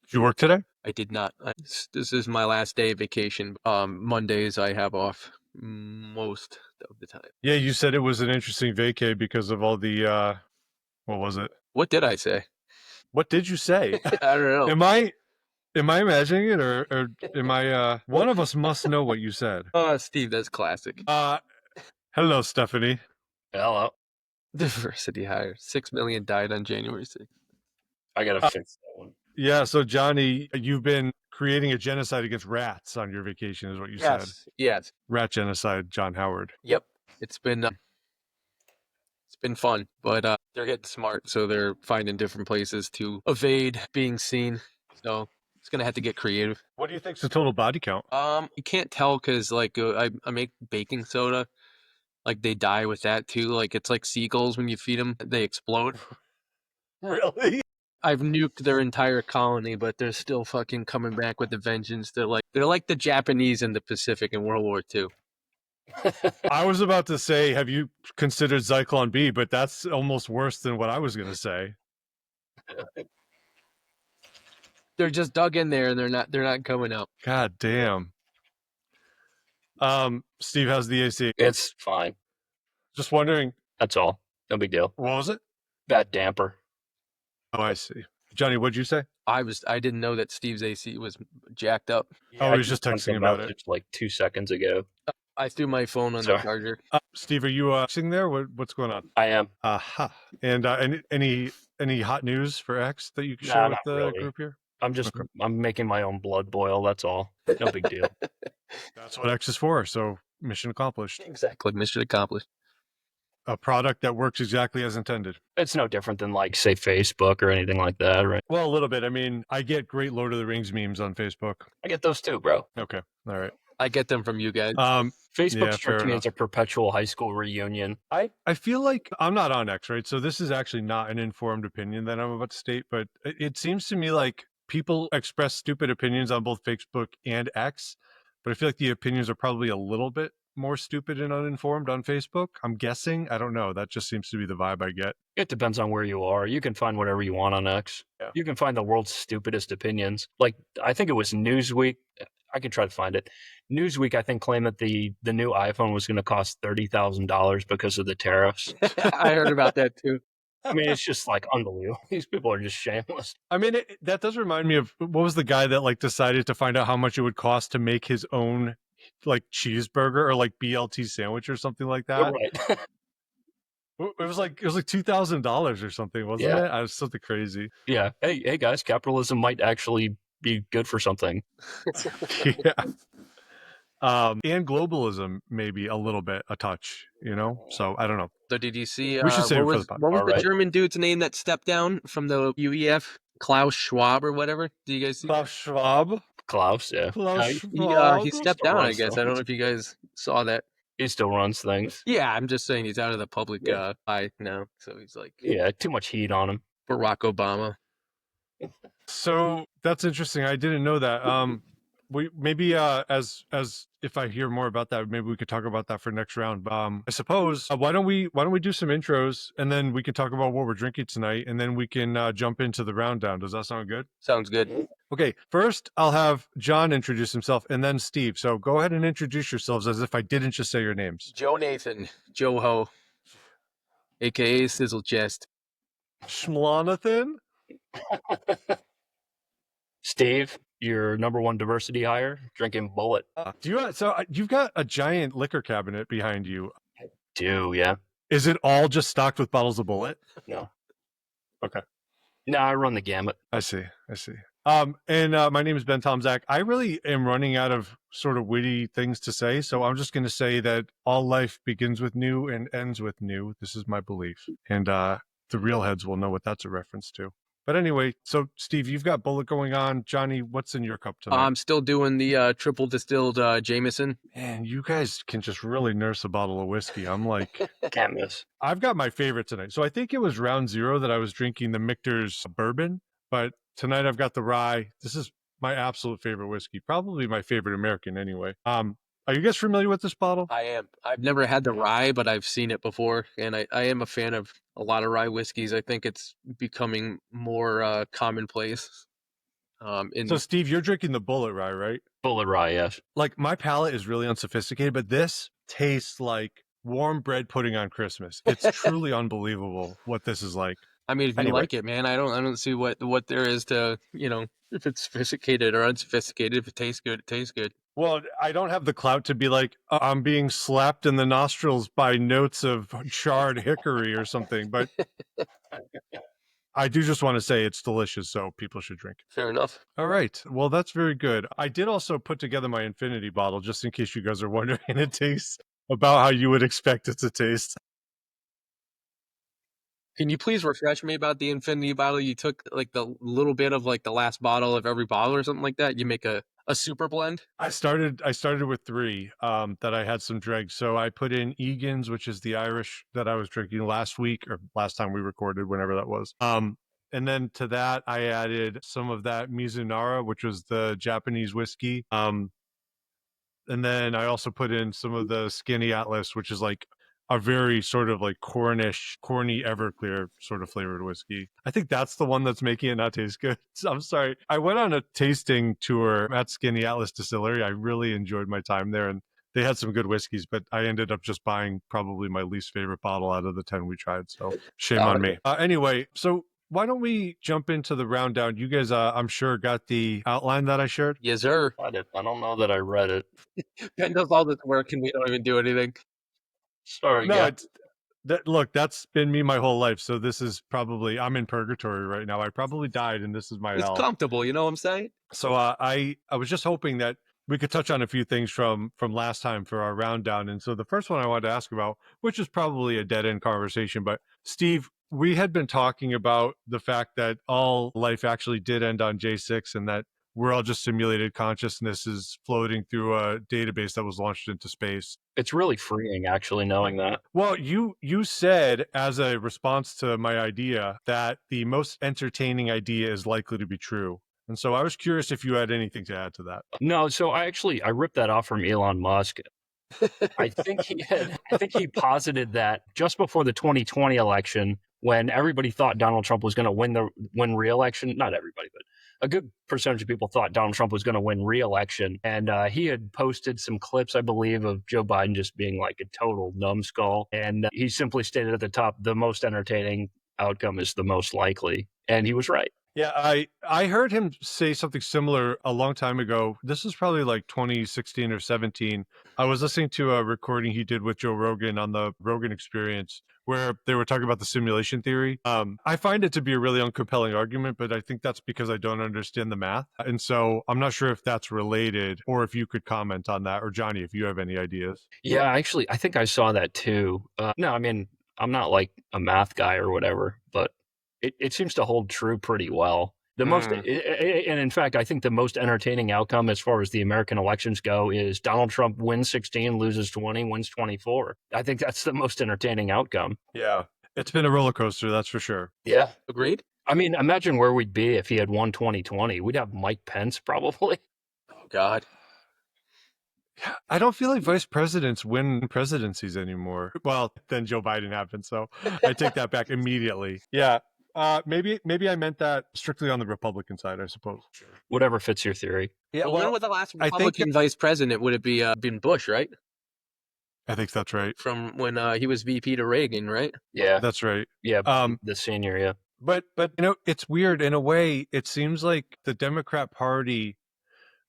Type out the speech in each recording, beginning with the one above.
Did you work today? I did not. This is my last day of vacation. Mondays I have off most of the time. Yeah, you said it was an interesting vacay because of all the what was it? What did I say? What did you say? I don't know. Am I imagining it or am I one of us must know what you said. Oh, Steve, that's classic. Hello, Stephanie. Hello. Diversity hire. 6 million died on January 6th. I gotta fix that one. Yeah, so Jonny, you've been creating a genocide against rats on your vacation, is what you said. Yes. Rat genocide, John Howard. Yep. It's been fun, but they're getting smart, so they're finding different places to evade being seen. So it's gonna have to get creative. What do you think's the total body count? You can't tell because like I make baking soda. Like they die with that too. Like it's like seagulls when you feed them, they explode. Really? I've nuked their entire colony, but they're still fucking coming back with a vengeance. They're like the Japanese in the Pacific in World War II. I was about to say, have you considered Zyklon B? But that's almost worse than what I was going to say. They're just dug in there and they're not coming out. God damn. Steve, how's the AC? It's fine. Just wondering. That's all. No big deal. What was it? Bad damper. Oh, I see. Jonny, what'd you say? I didn't know that Steve's AC was jacked up. Yeah, I was just texting about it like 2 seconds ago. I threw my phone on the charger. Steve, are you sitting there? What's going on? I am. Aha. And any hot news for X that you can share with the group here? I'm making my own blood boil. That's all. No big deal. That's what X is for. So mission accomplished. Exactly. Mission accomplished. A product that works exactly as intended. It's no different than like, say, Facebook or anything like that, right? Well, a little bit. I mean, I get great Lord of the Rings memes on Facebook. I get those too, bro. Okay. All right. I get them from you guys. Facebook struck me as a perpetual high school reunion. I feel like I'm not on X, right? So this is actually not an informed opinion that I'm about to state, but it seems to me like people express stupid opinions on both Facebook and X, but I feel like the opinions are probably a little bit more stupid and uninformed on Facebook. I'm guessing. I don't know. That just seems to be the vibe I get. It depends on where you are. You can find whatever you want on X. Yeah. You can find the world's stupidest opinions. Like, I think it was Newsweek. I can try to find it. Newsweek, I think, claimed that the new iPhone was going to cost $30,000 because of the tariffs. I heard about that too. I mean, it's just like unbelievable. These people are just shameless. I mean, that does remind me of, what was the guy that like decided to find out how much it would cost to make his own like cheeseburger or like BLT sandwich or something like that? Right. It was like $2,000 or something, wasn't it? I was something crazy. Yeah. Hey guys, capitalism might actually be good for something. Yeah. And globalism, maybe a little bit, a touch, you know? So I don't know. So did you see, we should say what was the German dude's name that stepped down from the UEF? Klaus Schwab or whatever? Do you guys see Klaus Schwab? Klaus, yeah. He stepped down, I guess. I don't know if you guys saw that. He still runs things. Yeah, I'm just saying he's out of the public eye now. So he's like... Yeah, too much heat on him. Barack Obama. So that's interesting. I didn't know that. We maybe as if I hear more about that, maybe we could talk about that for next round. I suppose why don't we do some intros and then we can talk about what we're drinking tonight and then we can jump into the round down. Does that sound good? Sounds good. Okay, first I'll have John introduce himself and then Steve. So go ahead and introduce yourselves as if I didn't just say your names. Joe Nathan, Joe Ho, aka Sizzle Chest. Schmlonathan. Steve, your number one diversity hire, drinking Bullet. You've got a giant liquor cabinet behind you. I do, yeah. Is it all just stocked with bottles of Bullet? No. Okay. No, I run the gamut. I see. And my name is Ben Tomzak. I really am running out of sort of witty things to say, so I'm just going to say that all life begins with new and ends with new. This is my belief. And the real heads will know what that's a reference to. But anyway, so Steve, you've got Bullet going on. Jonny, what's in your cup tonight? I'm still doing the triple distilled Jameson. Man, you guys can just really nurse a bottle of whiskey. I'm like... Can't miss. I've got my favorite tonight. So I think it was round zero that I was drinking the Michter's bourbon, but tonight I've got the rye. This is my absolute favorite whiskey, probably my favorite American anyway. Are you guys familiar with this bottle? I am. I've never had the rye, but I've seen it before, and I am a fan of a lot of rye whiskeys. I think it's becoming more commonplace. So, Steve, you're drinking the Bullet Rye, right? Bullet Rye, yes. Like, my palate is really unsophisticated, but this tastes like warm bread pudding on Christmas. It's truly unbelievable what this is like. I mean, if you Anyway. like it, man, I don't see what there is to, if it's sophisticated or unsophisticated. If it tastes good, it tastes good. Well, I don't have the clout to be like, I'm being slapped in the nostrils by notes of charred hickory or something, but I do just want to say it's delicious, so people should drink it. Fair enough. All right. Well, that's very good. I did also put together my infinity bottle, just in case you guys are wondering. It tastes about how you would expect it to taste. Can you please refresh me about the infinity bottle? You took like the little bit of like the last bottle of every bottle or something like that. You make a super blend. I started with 3 that I had some dregs. So I put in Egan's, which is the Irish that I was drinking last week or last time we recorded, whenever that was. And then to that I added some of that Mizunara, which was the Japanese whiskey. And then I also put in some of the Skinny Atlas, which is like a very sort of like corny Everclear sort of flavored whiskey. I think that's the one that's making it not taste good. I'm sorry. I went on a tasting tour at Skinny Atlas Distillery. I really enjoyed my time there, and they had some good whiskeys, but I ended up just buying probably my least favorite bottle out of the 10 we tried. So shame on me. Anyway, so why don't we jump into the round down? You guys, I'm sure, got the outline that I shared? Yes, sir. I don't know that I read it. Ben does all this work and we don't even do anything. Sorry, No, yeah. look, that's been me my whole life. So this is probably, I'm in purgatory right now. I probably died, and this is my hell. It's comfortable, you know what I'm saying? So I was just hoping that we could touch on a few things from last time for our round down. And so the first one I wanted to ask about, which is probably a dead end conversation, but Steve, we had been talking about the fact that all life actually did end on J6, and that we're all just simulated consciousnesses floating through a database that was launched into space. It's really freeing, actually, knowing that. Well, you said, as a response to my idea, that the most entertaining idea is likely to be true. And so I was curious if you had anything to add to that. No, so I ripped that off from Elon Musk. I think he posited that just before the 2020 election, when everybody thought Donald Trump was going to win re-election, not everybody, but a good percentage of people thought Donald Trump was going to win re-election. And he had posted some clips, I believe, of Joe Biden just being like a total numbskull. And he simply stated at the top, the most entertaining outcome is the most likely. And he was right. Yeah, I heard him say something similar a long time ago. This was probably like 2016 or 17. I was listening to a recording he did with Joe Rogan on the Rogan Experience, where they were talking about the simulation theory. I find it to be a really uncompelling argument, but I think that's because I don't understand the math. And so I'm not sure if that's related, or if you could comment on that, or Jonny, if you have any ideas. Yeah, actually, I think I saw that too. No, I mean, I'm not like a math guy or whatever, but it seems to hold true pretty well. The most, and in fact, I think the most entertaining outcome as far as the American elections go is Donald Trump wins 16, loses 20, wins 24. I think that's the most entertaining outcome. Yeah, it's been a roller coaster, that's for sure. Yeah. Agreed? I mean, imagine where we'd be if he had won 2020. We'd have Mike Pence probably. Oh, God. I don't feel like vice presidents win presidencies anymore. Well, then Joe Biden happened, so I take that back immediately. Yeah. Maybe I meant that strictly on the Republican side, I suppose. Whatever fits your theory. Yeah, when was the last Republican vice president? Would it be been Bush, right? I think that's right. From when he was VP to Reagan, right? Yeah, that's right. Yeah, the senior, yeah. But it's weird in a way. It seems like the Democrat Party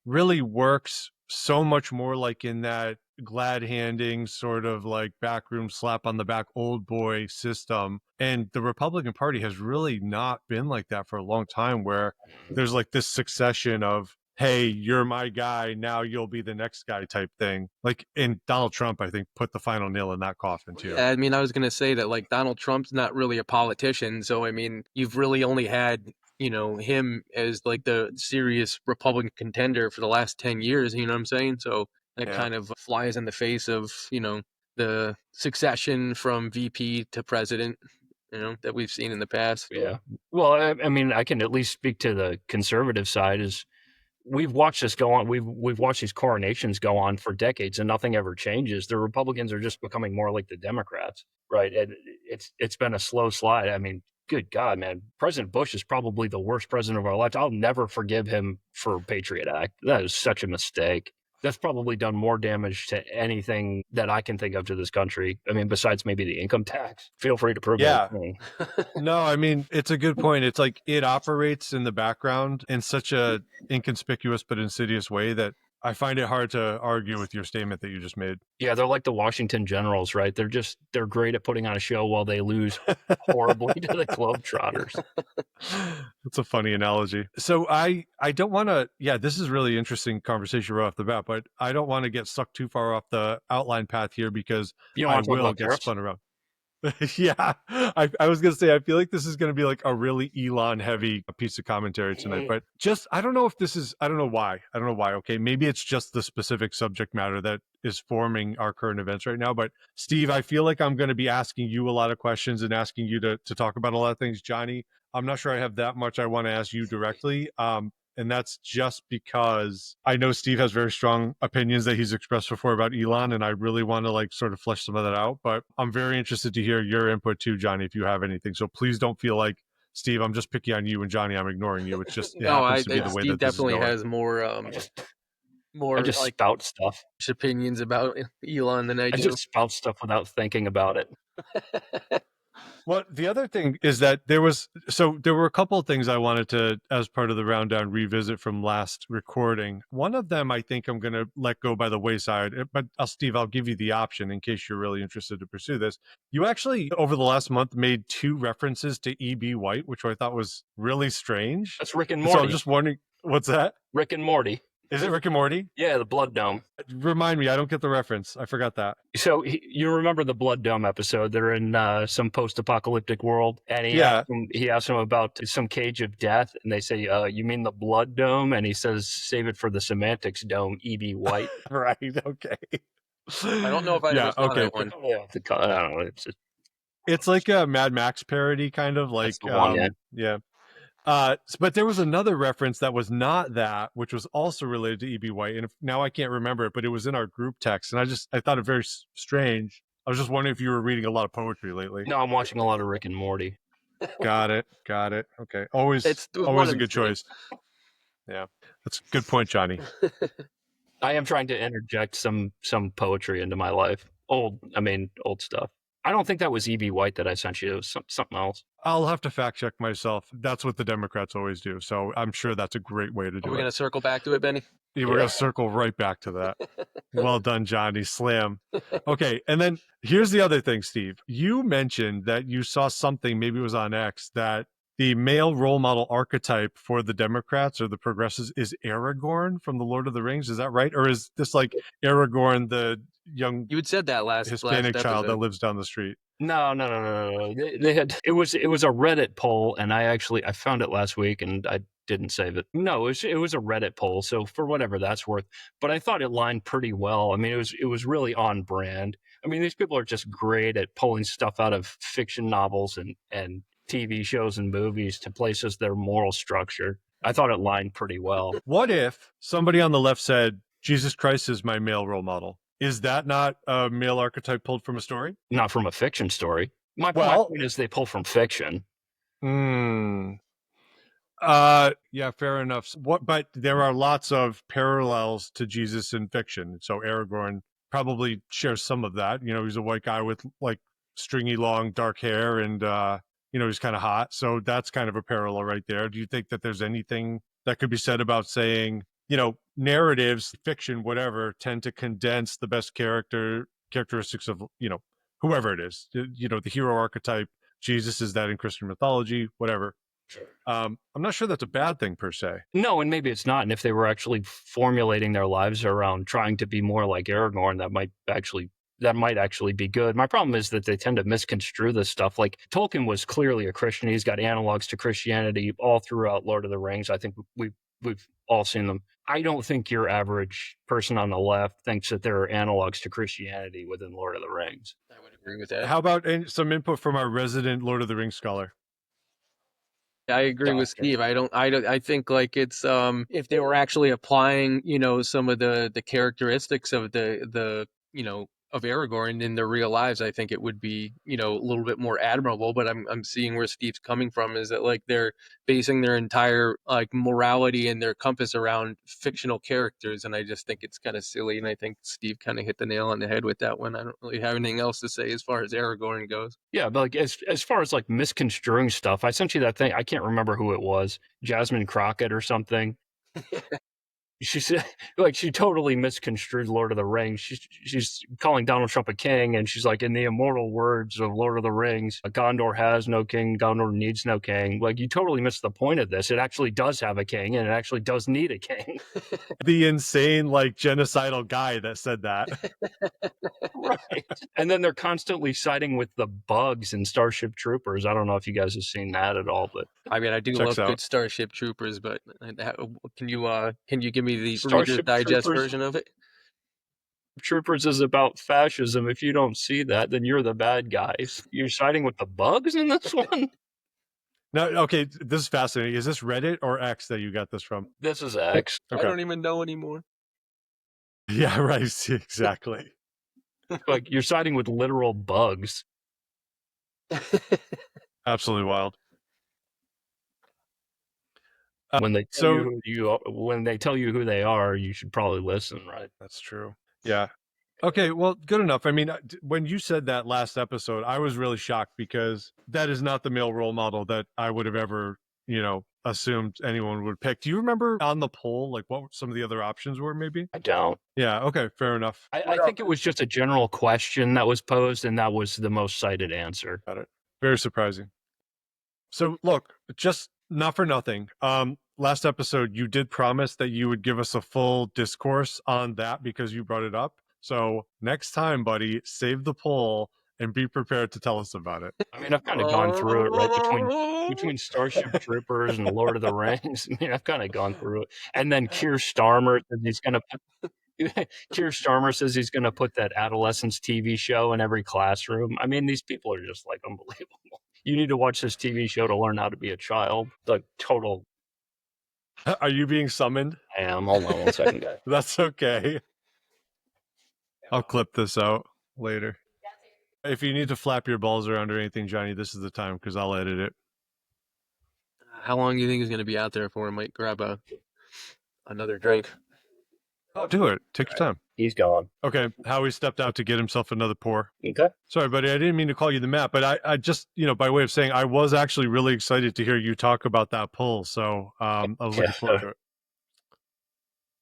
really works so much more like in that glad handing sort of like backroom slap on the back old boy system, and the Republican Party has really not been like that for a long time, where there's like this succession of, hey, you're my guy, now you'll be the next guy type thing. Like, in Donald Trump, I think, put the final nail in that coffin too. Yeah, I mean, I was gonna say that, like, Donald Trump's not really a politician, so I mean, you've really only had him as like the serious Republican contender for the last 10 years, you know what I'm saying? So that kind of flies in the face of, the succession from VP to president, that we've seen in the past. Yeah. Well, I mean, I can at least speak to the conservative side. Is we've watched this go on. We've watched these coronations go on for decades, and nothing ever changes. The Republicans are just becoming more like the Democrats, right? And it's been a slow slide. I mean, good God, man, President Bush is probably the worst president of our lives. I'll never forgive him for Patriot Act. That is such a mistake. That's probably done more damage to anything that I can think of to this country. I mean, besides maybe the income tax. Feel free to prove Yeah. me. No, I mean, it's a good point. It's like it operates in the background in such a inconspicuous but insidious way that I find it hard to argue with your statement that you just made. Yeah, they're like the Washington Generals, right? They're great at putting on a show while they lose horribly to the Globetrotters. That's a funny analogy. So I don't want to, yeah, this is really interesting conversation right off the bat, but I don't want to get sucked too far off the outline path here because You don't I want to talk will about get tariffs? spun around. Yeah, I was gonna say I feel like this is gonna be like a really Elon heavy piece of commentary tonight, but just I don't know if this is I don't know why. Okay, maybe it's just the specific subject matter that is forming our current events right now. But Steve, I feel like I'm gonna be asking you a lot of questions and asking you to talk about a lot of things. Johnny, I'm not sure I have that much I want to ask you directly. And that's just because I know Steve has very strong opinions that he's expressed before about Elon, and I really want to like sort of flesh some of that out. But I'm very interested to hear your input too, Johnny, if you have anything. So please don't feel like, Steve, I'm just picking on you, and Johnny, I'm ignoring you. It's just it happens to be the way Steve that this is definitely going. has more I just like spout stuff. opinions about Elon than I do. I just spout stuff without thinking about it. Well, the other thing is that there were a couple of things I wanted to, as part of the round down, revisit from last recording. One of them I think I'm going to let go by the wayside, but Steve, I'll give you the option in case you're really interested to pursue this. You actually, over the last month, made 2 references to E.B. White, which I thought was really strange. That's Rick and So Morty. I'm just wondering, what's that? Rick and Morty. Is it Rick and Morty? Yeah, the Blood Dome. Remind me, I don't get the reference. I forgot that. So you remember the Blood Dome episode? They're in some post-apocalyptic world, and he asked him about some cage of death, and they say, "You mean the Blood Dome?" And he says, "Save it for the semantics dome." E.B. White. Right. Okay. I don't know if I ever saw that one. I don't know. It's like a Mad Max parody, kind of like, That's the one, yeah. But there was another reference that was not that, which was also related to E.B. White, and now I can't remember it, but it was in our group text, and I thought it very strange. I was just wondering if you were reading a lot of poetry lately. No, I'm watching a lot of Rick and Morty. Got it. Okay, always a good choice. Yeah, that's a good point, Johnny. I am trying to interject some poetry into my life. Old stuff. I don't think that was E.B. White that I sent you. It was something else. I'll have to fact check myself. That's what the Democrats always do. So I'm sure that's a great way to do it. Are we going to circle back to it, Benny? Yeah, we're going to circle right back to that. Well done, Johnny. Slam. Okay. And then here's the other thing, Steve. You mentioned that you saw something, maybe it was on X, that the male role model archetype for the Democrats or the progressives is Aragorn from the Lord of the Rings. Is that right? Or is this like Aragorn, the young you had said that last Hispanic child episode that lives down the street? No. They had it was a Reddit poll, and I found it last week, and I didn't save it. No, it was a Reddit poll, so for whatever that's worth. But I thought it lined pretty well. I mean, it was really on brand. I mean, these people are just great at pulling stuff out of fiction novels and TV shows and movies to place as their moral structure. I thought it lined pretty well. What if somebody on the left said, Jesus Christ is my male role model? Is that not a male archetype pulled from a story? Not from a fiction story. My point is they pull from fiction. Yeah, fair enough. But there are lots of parallels to Jesus in fiction. So Aragorn probably shares some of that. You know, he's a white guy with like stringy, long, dark hair, and he's kind of hot. So that's kind of a parallel right there. Do you think that there's anything that could be said about saying, narratives, fiction, whatever, tend to condense the best characteristics of, whoever it is, the hero archetype? Jesus is that in Christian mythology, whatever. Sure. I'm not sure that's a bad thing per se. No, and maybe it's not. And if they were actually formulating their lives around trying to be more like Aragorn, that might actually be good. My problem is that they tend to misconstrue this stuff. Like Tolkien was clearly a Christian. He's got analogs to Christianity all throughout Lord of the Rings. I think we've all seen them. I don't think your average person on the left thinks that there are analogs to Christianity within Lord of the Rings. I would agree with that. How about some input from our resident Lord of the Rings scholar? I agree with Steve. I think like it's if they were actually applying, some of the characteristics of Aragorn in their real lives, I think it would be, you know, a little bit more admirable. But I'm seeing where Steve's coming from, is that like they're basing their entire like morality and their compass around fictional characters, and I just think it's kind of silly. And I think Steve kind of hit the nail on the head with that one. I don't really have anything else to say as far as Aragorn goes. Yeah, but like as far as like misconstruing stuff, I sent you that thing. I can't remember who it was, Jasmine Crockett or something. She said, like, she totally misconstrued Lord of the Rings. She's calling Donald Trump a king, and she's like, in the immortal words of Lord of the Rings, Gondor has no king, Gondor needs no king. Like, you totally missed the point of this. It actually does have a king, and it actually does need a king. The insane, like, genocidal guy that said that. Right. And then they're constantly siding with the bugs in Starship Troopers. I don't know if you guys have seen that at all, but I mean, I do Checks love out. good Starship Troopers, but can you give me the Reader's Starship Digest Troopers- version of it? Troopers is about fascism. If you don't see that, then you're the bad guys. You're siding with the bugs in this one? No, okay, this is fascinating. Is this Reddit or X that you got this from? This is X. I don't even know anymore. Yeah, right. Exactly. Like, you're siding with literal bugs. Absolutely wild. When they tell when they tell you who they are, you should probably listen, right? That's true. Yeah. Okay, well, good enough. I mean, when you said that last episode, I was really shocked because that is not the male role model that I would have ever, you know, assumed anyone would pick. Do you remember on the poll, like what some of the other options were maybe? I don't. Yeah, okay, fair enough. I think it was just a general question that was posed, and that was the most cited answer. Got it. Very surprising. So look, just not for nothing. Last episode, you did promise that you would give us a full discourse on that because you brought it up. So next time, buddy, save the poll and be prepared to tell us about it. I mean, I've kind of gone through it, right? Between Starship Troopers and Lord of the Rings. I mean, I've kind of gone through it. And then Keir Starmer says he's going to Keir Starmer says he's going to put that adolescence TV show in every classroom. I mean, these people are just like unbelievable. You need to watch this TV show to learn how to be a child. Like total. Are you being summoned? I am. Hold on one second, guys. That's okay. I'll clip this out later. If you need to flap your balls around or anything, Johnny, this is the time because I'll edit it. How long do you think he's going to be out there for? I might grab another drink. Oh, do it. Take your time. He's gone. Okay, Howie stepped out to get himself another pour. Okay. Sorry, buddy, I didn't mean to call you the Matt, but I just, you know, by way of saying, I was actually really excited to hear you talk about that poll. So I was looking forward to it.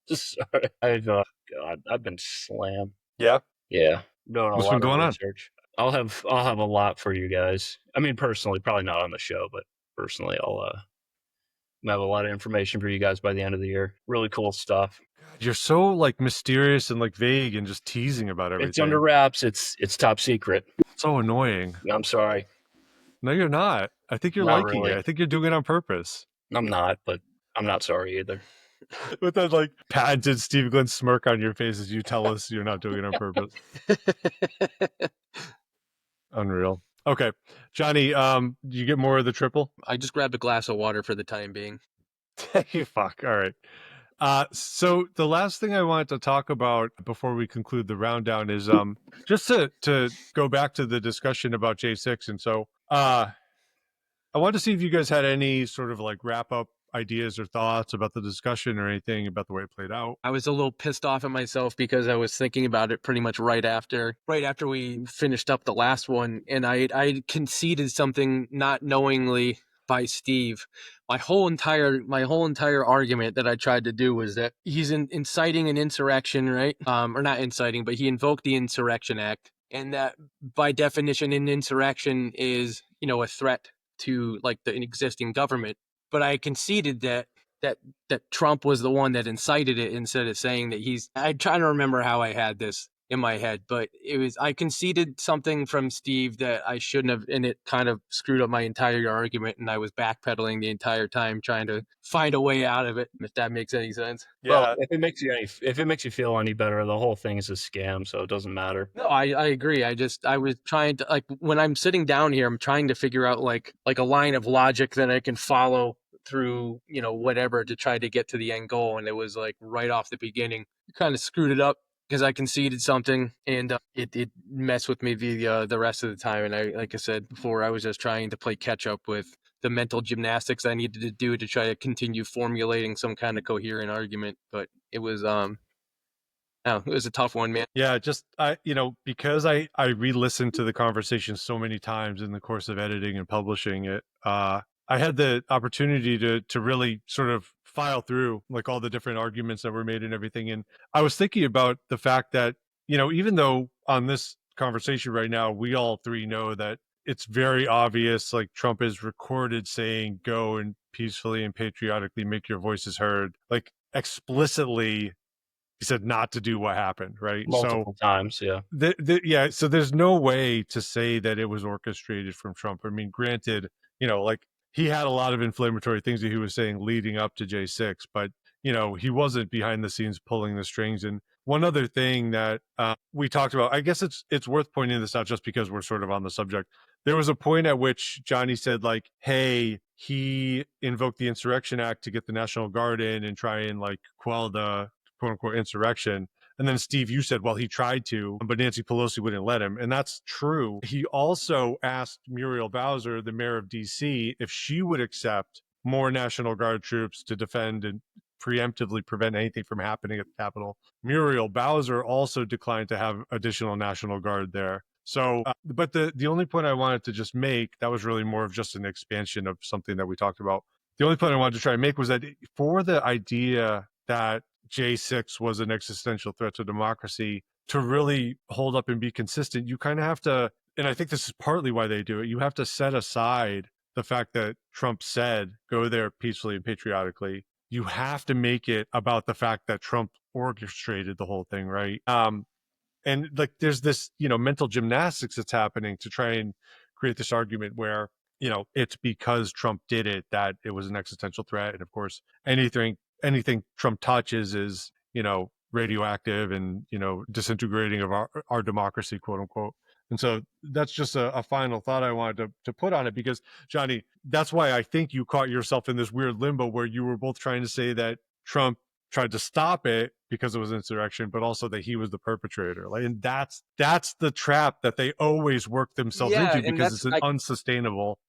Just sorry. I've been slammed. Yeah. Yeah. Doing a What's lot been of going on? research. I'll have a lot for you guys. I mean, personally, probably not on the show, but personally, I'll have a lot of information for you guys by the end of the year. Really cool stuff. You're so like mysterious and like vague and just teasing about everything. It's under wraps. It's top secret. So annoying. I'm sorry. No, you're not. I think you're Not liking really. it. I think you're doing it on purpose. I'm not, but I'm not sorry either. With that like patented Steve Glenn smirk on your face as you tell us you're not doing it on purpose. Unreal. Okay. Johnny, you get more of the triple? I just grabbed a glass of water for the time being. You fuck. All right. So the last thing I wanted to talk about before we conclude the round down is just to go back to the discussion about J6. And so I wanted to see if you guys had any sort of like wrap up ideas or thoughts about the discussion or anything about the way it played out. I was a little pissed off at myself because I was thinking about it pretty much right after we finished up the last one, and I conceded something not knowingly by Steve. My whole entire argument that I tried to do was that he's inciting an insurrection, right? Or not inciting, but he invoked the Insurrection Act, and that by definition, an insurrection is, you know, a threat to like the existing government. But I conceded that Trump was the one that incited it instead of saying that he's. I'm trying to remember how I had this in my head, but I conceded something from Steve that I shouldn't have, and it kind of screwed up my entire argument, and I was backpedaling the entire time trying to find a way out of it, if that makes any sense. Yeah. Well, if it makes you feel any better, the whole thing is a scam, so it doesn't matter. No, I agree. I was trying to, like, when I'm sitting down here, I'm trying to figure out like a line of logic that I can follow through, whatever, to try to get to the end goal. And it was like right off the beginning, you kind of screwed it up because I conceded something, and it messed with me the rest of the time. And like I said before, I was just trying to play catch up with the mental gymnastics I needed to do to try to continue formulating some kind of coherent argument. But it was it was a tough one, man. Yeah, just because I re-listened to the conversation so many times in the course of editing and publishing it, I had the opportunity to really sort of file through like all the different arguments that were made and everything. And I was thinking about the fact that, even though on this conversation right now, we all three know that it's very obvious, like Trump is recorded saying, go and peacefully and patriotically make your voices heard, like explicitly he said not to do what happened, right? Multiple times, yeah. Yeah, so there's no way to say that it was orchestrated from Trump. I mean, granted, like he had a lot of inflammatory things that he was saying leading up to J6, but he wasn't behind the scenes pulling the strings. And one other thing that we talked about, I guess it's worth pointing this out just because we're sort of on the subject. There was a point at which Jonny said, like, hey, he invoked the Insurrection Act to get the National Guard in and try and like quell the quote unquote insurrection. And then Steve, you said, well, he tried to, but Nancy Pelosi wouldn't let him. And that's true. He also asked Muriel Bowser, the mayor of DC, if she would accept more National Guard troops to defend and preemptively prevent anything from happening at the Capitol. Muriel Bowser also declined to have additional National Guard there. So, but the only point I wanted to just make, that was really more of just an expansion of something that we talked about. The only point I wanted to try and make was that for the idea that J6 was an existential threat to democracy, to really hold up and be consistent, you kind of have to, and I think this is partly why they do it, you have to set aside the fact that Trump said, go there peacefully and patriotically. You have to make it about the fact that Trump orchestrated the whole thing, right? And like there's this, mental gymnastics that's happening to try and create this argument where, it's because Trump did it that it was an existential threat. And of course, anything Trump touches is, radioactive and, disintegrating of our democracy, quote unquote. And so that's just a final thought I wanted to put on it, because Jonny, that's why I think you caught yourself in this weird limbo where you were both trying to say that Trump tried to stop it because it was insurrection, but also that he was the perpetrator. Like, and that's the trap that they always work themselves into, because it's an unsustainable.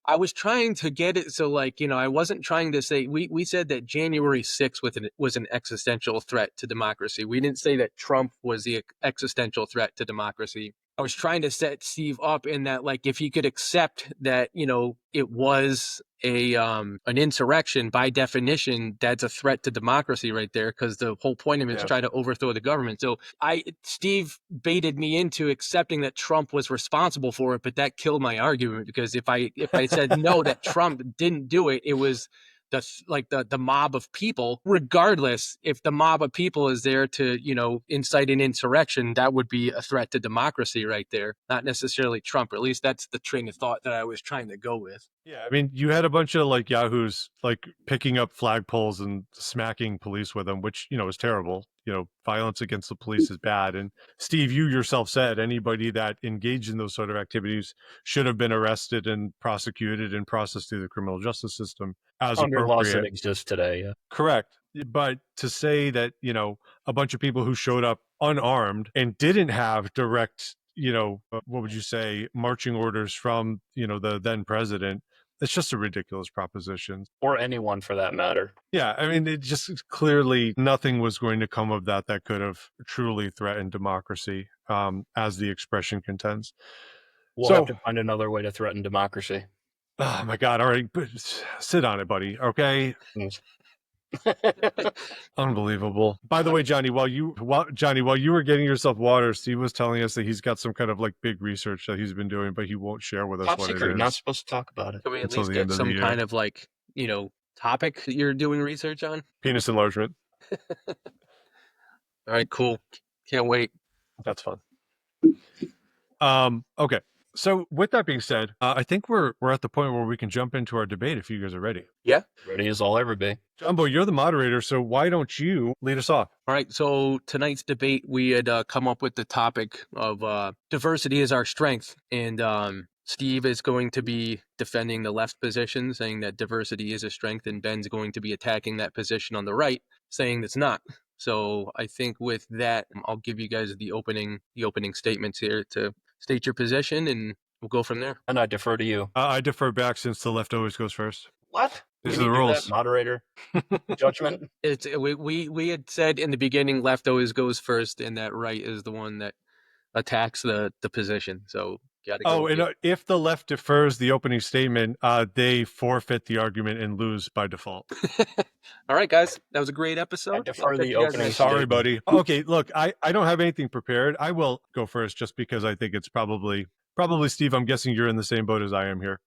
I was trying to get it so, like, I wasn't trying to say, we said that January 6th was an existential threat to democracy. We didn't say that Trump was the existential threat to democracy. I was trying to set Steve up in that, like, if he could accept that, it was an insurrection, by definition, that's a threat to democracy right there, because the whole point of it is try to overthrow the government. So Steve baited me into accepting that Trump was responsible for it, but that killed my argument, because if I said no, that Trump didn't do it, it was the mob of people. Regardless, if the mob of people is there to, incite an insurrection, that would be a threat to democracy right there, not necessarily Trump, or at least that's the train of thought that I was trying to go with. Yeah, I mean, you had a bunch of like yahoos like picking up flagpoles and smacking police with them, which, is terrible. Violence against the police is bad. And Steve, you yourself said anybody that engaged in those sort of activities should have been arrested and prosecuted and processed through the criminal justice system as under appropriate. laws that exist today. Yeah, correct. But to say that, a bunch of people who showed up unarmed and didn't have direct, what would you say, marching orders from, the then president, it's just a ridiculous proposition. Or anyone for that matter. Yeah, I mean, it just clearly nothing was going to come of that could have truly threatened democracy, as the expression contends. We'll have to find another way to threaten democracy. Oh my God! All right, but sit on it, buddy. Okay. Unbelievable. By the way, Jonny, while you were getting yourself water, Steve was telling us that he's got some kind of like big research that he's been doing, but he won't share with us Top what secret. it is. You're not supposed to talk about it. Can we at least get some kind of like, topic that you're doing research on? Penis enlargement. All right, cool. Can't wait. That's fun. Okay. So with that being said, I think we're at the point where we can jump into our debate if you guys are ready. Yeah. Ready as I'll ever be. Jumbo, you're the moderator, so why don't you lead us off? All right. So tonight's debate, we had come up with the topic of diversity is our strength. And Steve is going to be defending the left position, saying that diversity is a strength, and Ben's going to be attacking that position on the right, saying it's not. So I think with that, I'll give you guys the opening statements here to state your position, and we'll go from there. And I defer to you. I defer back since the left always goes first. What? These Can are you the do that, rules. moderator judgment? It's we had said in the beginning, left always goes first, and that right is the one that attacks the position. So gotta go. Oh, and if the left defers the opening statement, they forfeit the argument and lose by default. All right, guys, that was a great episode. I defer I'll the catch you guys opening next Sorry, statement. buddy. Okay, look, I don't have anything prepared. I will go first just because I think it's probably Steve. I'm guessing you're in the same boat as I am here.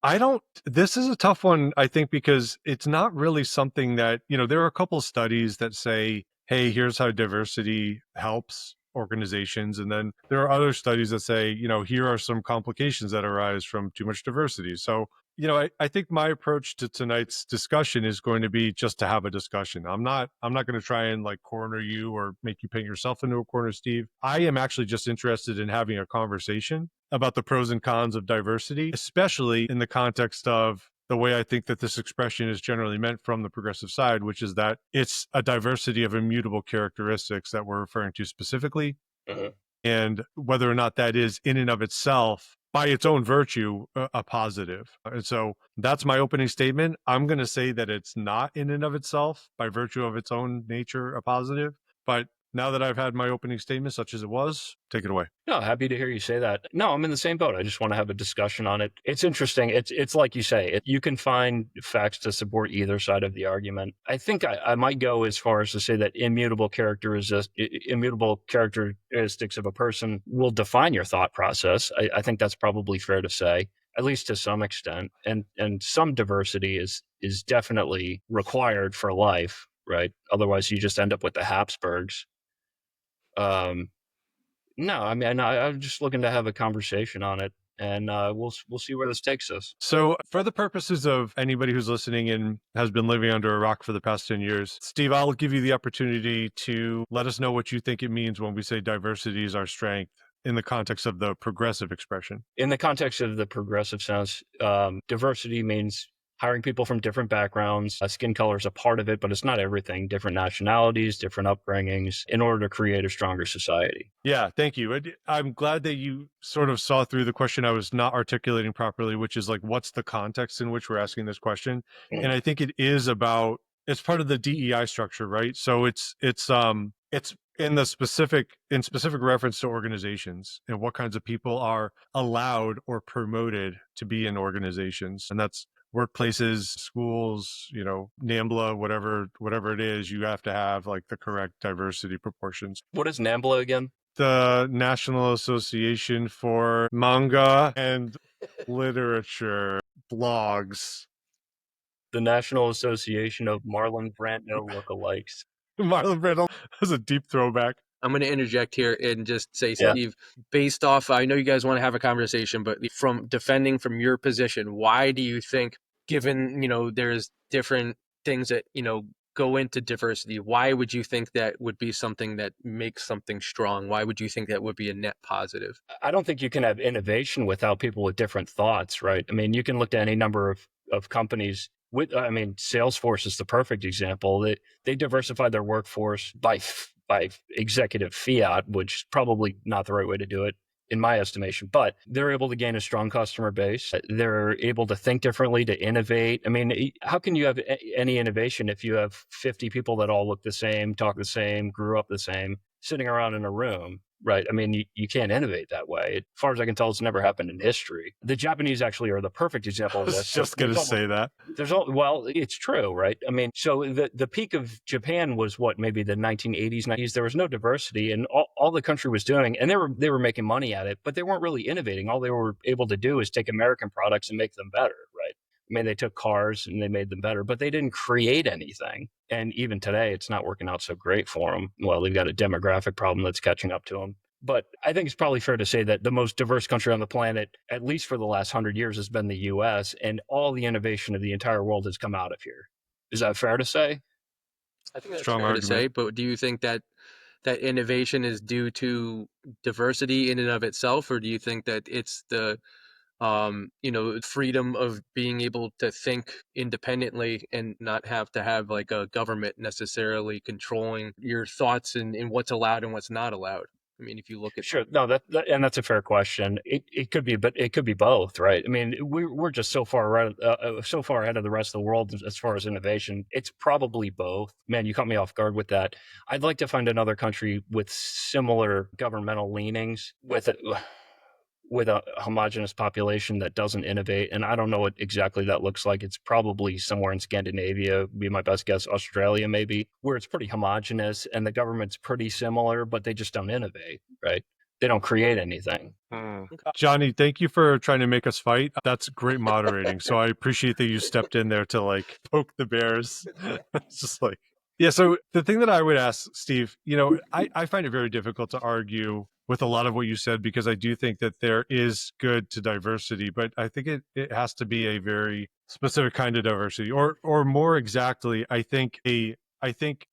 This is a tough one, I think, because it's not really something that, there are a couple studies that say, hey, here's how diversity helps organizations. And then there are other studies that say, here are some complications that arise from too much diversity. So, I think my approach to tonight's discussion is going to be just to have a discussion. I'm not going to try and like corner you or make you paint yourself into a corner, Steve. I am actually just interested in having a conversation about the pros and cons of diversity, especially in the context of the way I think that this expression is generally meant from the progressive side, which is that it's a diversity of immutable characteristics that we're referring to specifically. Mhm. And whether or not that is in and of itself, by its own virtue, a positive. And so that's my opening statement. I'm going to say that it's not in and of itself, by virtue of its own nature, a positive. But now that I've had my opening statement, such as it was, take it away. No, happy to hear you say that. No, I'm in the same boat. I just want to have a discussion on it. It's interesting. It's like you say, you can find facts to support either side of the argument. I think I might go as far as to say that immutable characteristics of a person will define your thought process. I think that's probably fair to say, at least to some extent. And some diversity is definitely required for life, right? Otherwise, you just end up with the Habsburgs. No, I mean, I'm just looking to have a conversation on it, and we'll see where this takes us. So, for the purposes of anybody who's listening and has been living under a rock for the past 10 years, Steve, I'll give you the opportunity to let us know what you think it means when we say diversity is our strength in the context of the progressive expression. In the context of the progressive sense, diversity means hiring people from different backgrounds. Skin color is a part of it, but it's not everything. Different nationalities, different upbringings, in order to create a stronger society. Yeah, thank you. I'm glad that you sort of saw through the question I was not articulating properly, which is like, what's the context in which we're asking this question? And I think it's part of the DEI structure, right? So it's in specific reference to organizations and what kinds of people are allowed or promoted to be in organizations. And that's workplaces, schools, NAMBLA, whatever it is, you have to have like the correct diversity proportions. What is NAMBLA again? The National Association for Manga and Literature Blogs. The National Association of Marlon Brando lookalikes. Marlon Brando was a deep throwback. I'm going to interject here and just say, Yeah. Steve, based off, I know you guys want to have a conversation, but from your position, why do you think, given, there's different things that, go into diversity, why would you think that would be something that makes something strong? Why would you think that would be a net positive? I don't think you can have innovation without people with different thoughts, right? I mean, you can look at any number of companies. Salesforce is the perfect example. They diversified their workforce by executive fiat, which is probably not the right way to do it, in my estimation, but they're able to gain a strong customer base. They're able to think differently, to innovate. I mean, how can you have any innovation if you have 50 people that all look the same, talk the same, grew up the same, sitting around in a room? Right. I mean, you can't innovate that way. As far as I can tell, it's never happened in history. The Japanese actually are the perfect example of I this. was just going to say that. Well, it's true, right? I mean, so the peak of Japan was what, maybe the 1980s, 90s. There was no diversity, and all the country was doing, and they were making money at it, but they weren't really innovating. All they were able to do is take American products and make them better, right? I mean, they took cars and they made them better, but they didn't create anything. And even today, it's not working out so great for them. Well, they've got a demographic problem that's catching up to them. But I think it's probably fair to say that the most diverse country on the planet, at least for the last 100 years, has been the U.S., and all the innovation of the entire world has come out of here. Is that fair to say? I think that's Strong fair argument to say, but do you think that innovation is due to diversity in and of itself, or do you think that it's the freedom of being able to think independently and not have to have like a government necessarily controlling your thoughts and what's allowed and what's not allowed. I mean, if you look at Sure. No, and that's a fair question. It could be, but it could be both, right? I mean, we're just so far so far ahead of the rest of the world as far as innovation. It's probably both. Man, you caught me off guard with that. I'd like to find another country with similar governmental leanings with a homogenous population that doesn't innovate. And I don't know what exactly that looks like. It's probably somewhere in Scandinavia, be my best guess, Australia maybe, where it's pretty homogenous and the government's pretty similar, but they just don't innovate, right? They don't create anything. Jonny, thank you for trying to make us fight. That's great moderating. So I appreciate that you stepped in there to like poke the bears. It's just like, yeah. So the thing that I would ask, Steve, I find it very difficult to argue with a lot of what you said, because I do think that there is good to diversity, but I think it has to be a very specific kind of diversity, or more exactly, I think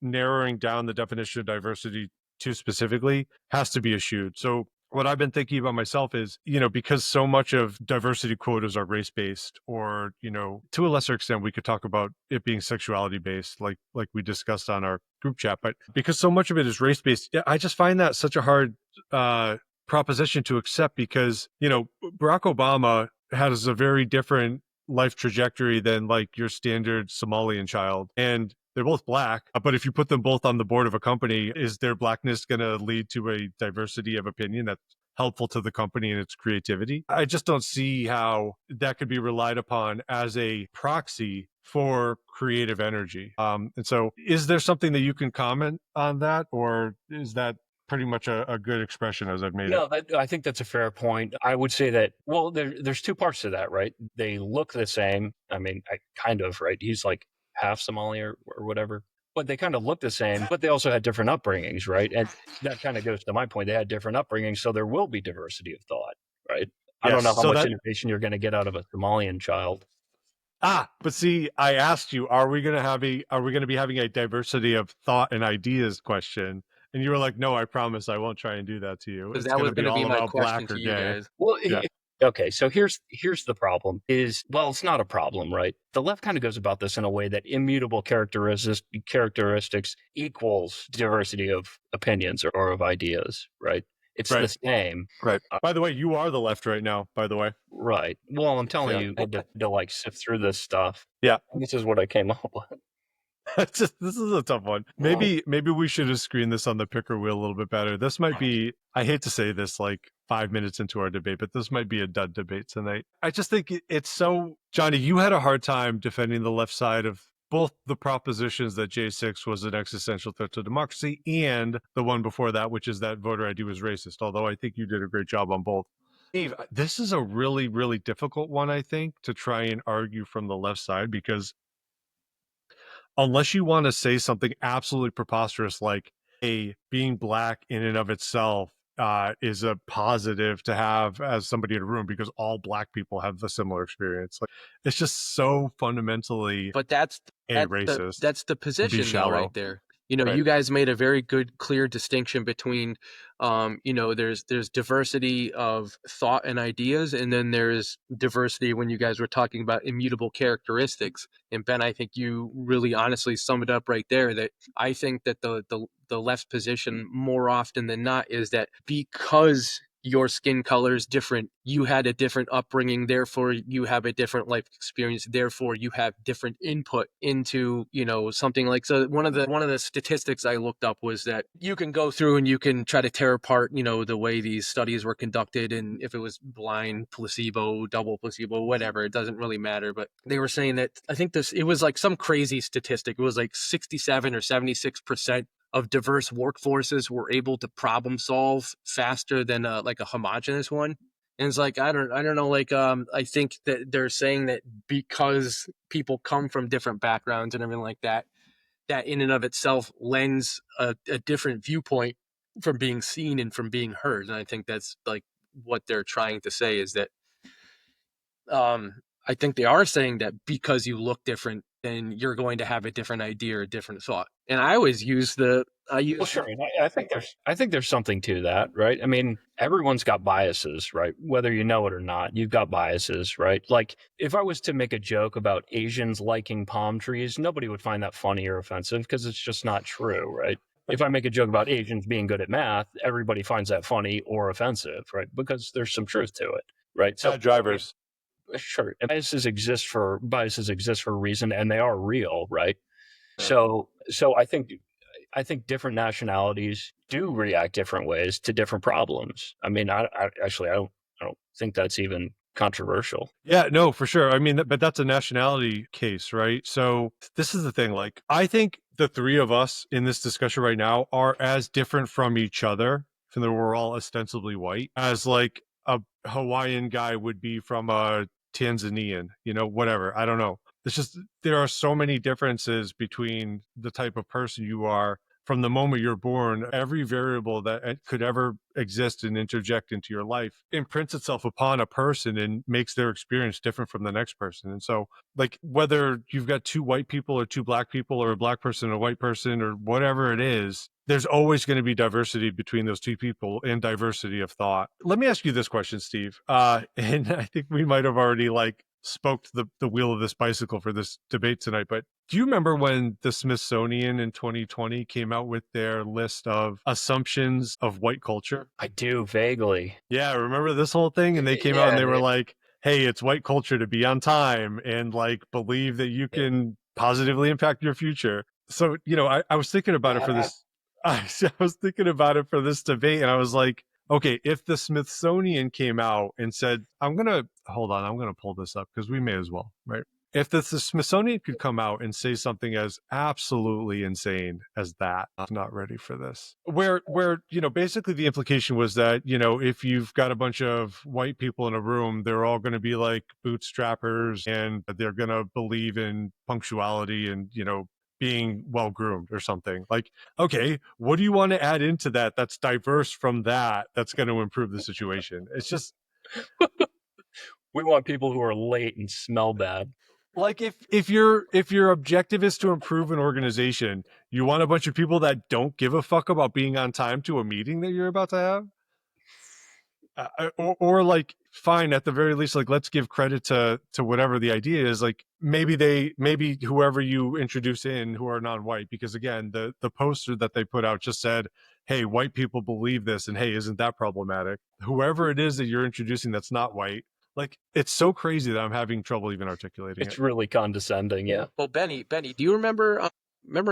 narrowing down the definition of diversity too specifically has to be eschewed. So what I've been thinking about myself is, because so much of diversity quotas are race based, or, to a lesser extent, we could talk about it being sexuality based, like we discussed on our group chat. But because so much of it is race based, I just find that such a hard proposition to accept, because, Barack Obama has a very different life trajectory than like your standard Somalian child. And they're both black, but if you put them both on the board of a company, is their blackness going to lead to a diversity of opinion that's helpful to the company and its creativity? I just don't see how that could be relied upon as a proxy for creative energy. And so is there something that you can comment on that, or is that pretty much a good expression as I've made it? No, I think that's a fair point. I would say that, well, there's two parts to that, right? They look the same. I mean, kind of, right? He's like half Somali or whatever, but they kind of look the same, but they also had different upbringings, right? And that kind of goes to my point. They had different upbringings, so there will be diversity of thought, right? I don't Yes. know how So much that, innovation you're going to get out of a Somalian child. but see, I asked you, are we going to be having a diversity of thought and ideas question? And you were like, no, I promise I won't try and do that to you. because It's that going was to be going to be all my about question black to or you gay. guys. Well, Yeah. okay, so here's the problem is, well, it's not a problem, right? The left kind of goes about this in a way that immutable characteristics equals diversity of opinions or of ideas, right? It's the Right. same. Right. By the way, you are the left right now, by the way. Right. Well, I'm telling Yeah. you, I had to like sift through this stuff. Yeah. This is what I came up with. This is a tough one. Maybe we should have screened this on the picker wheel a little bit better. This might be, I hate to say this like 5 minutes into our debate, but this might be a dud debate tonight. I just think it's so, Jonny, you had a hard time defending the left side of both the propositions that J6 was an existential threat to democracy, and the one before that, which is that voter ID was racist, although I think you did a great job on both. Steve, this is a really, really difficult one, I think, to try and argue from the left side, because unless you want to say something absolutely preposterous like, hey, being black in and of itself is a positive to have as somebody in a room because all black people have a similar experience. Like, it's just so fundamentally But that's racist the and be position though, shallow. right there. You know, Right. you guys made a very good, clear distinction between, there's diversity of thought and ideas, and then there's diversity when you guys were talking about immutable characteristics. And Ben, I think you really honestly summed it up right there. That I think that the left's position more often than not is that because your skin color is different, you had a different upbringing, therefore you have a different life experience, therefore you have different input into, something like, so one of the statistics I looked up was that you can go through and you can try to tear apart, the way these studies were conducted, and if it was blind, placebo, double placebo, whatever, it doesn't really matter. But they were saying that, I think it was like some crazy statistic, it was like 67 or 76% of diverse workforces were able to problem solve faster than like a homogenous one. And it's like, I don't know, like, I think that they're saying that because people come from different backgrounds and everything like that, that in and of itself lends a different viewpoint from being seen and from being heard. And I think that's like what they're trying to say is that, I think they are saying that because you look different, then you're going to have a different idea or a different thought. And I always use the I use Well, sure. And I think there's something to that, right? I mean, everyone's got biases, right? Whether you know it or not, you've got biases, right? Like, if I was to make a joke about Asians liking palm trees, nobody would find that funny or offensive because it's just not true, right? If I make a joke about Asians being good at math, everybody finds that funny or offensive, right? Because there's some truth to it, right? So, Bad drivers. sure, biases exist for a reason, and they are real, right? So I think different nationalities do react different ways to different problems. I mean, I don't think that's even controversial. Yeah, no, for sure. I mean, but that's a nationality case, right? So this is the thing. Like, I think the three of us in this discussion right now are as different from each other, even though we're all ostensibly white, as like a Hawaiian guy would be from a Tanzanian, whatever. I don't know. It's just there are so many differences between the type of person you are from the moment you're born. Every variable that could ever exist and interject into your life imprints itself upon a person and makes their experience different from the next person. And so, like, whether you've got two white people or two black people or a black person and a white person or whatever it is, there's always going to be diversity between those two people and diversity of thought. Let me ask you this question, Steve. And I think we might have already spoked the wheel of this bicycle for this debate tonight, but do you remember when the Smithsonian in 2020 came out with their list of assumptions of white culture? I do vaguely. Yeah, remember this whole thing? And they came out and they were like, hey, it's white culture to be on time and believe that you can positively impact your future. So, I was thinking about it for this. I was thinking about it for this debate, and I was like, okay, if the Smithsonian came out and said, I'm going to pull this up because we may as well, right? If the Smithsonian could come out and say something as absolutely insane as that, I'm not ready for this. Where basically the implication was that, if you've got a bunch of white people in a room, they're all going to be like bootstrappers and they're going to believe in punctuality and, being well groomed or something. Like, okay, what do you want to add into that that's diverse from that's going to improve the situation? It's just We want people who are late and smell bad. like if your objective is to improve an organization, you want a bunch of people that don't give a fuck about being on time to a meeting that you're about to have. Or fine, at the very least, let's give credit to whatever the idea is. Like maybe whoever you introduce in who are non-white, because again, the poster that they put out just said, hey, white people believe this, and hey, isn't that problematic? Whoever it is that you're introducing that's not white, it's so crazy that I'm having trouble even articulating It's it. really condescending. Yeah. Well, Benny, do you remember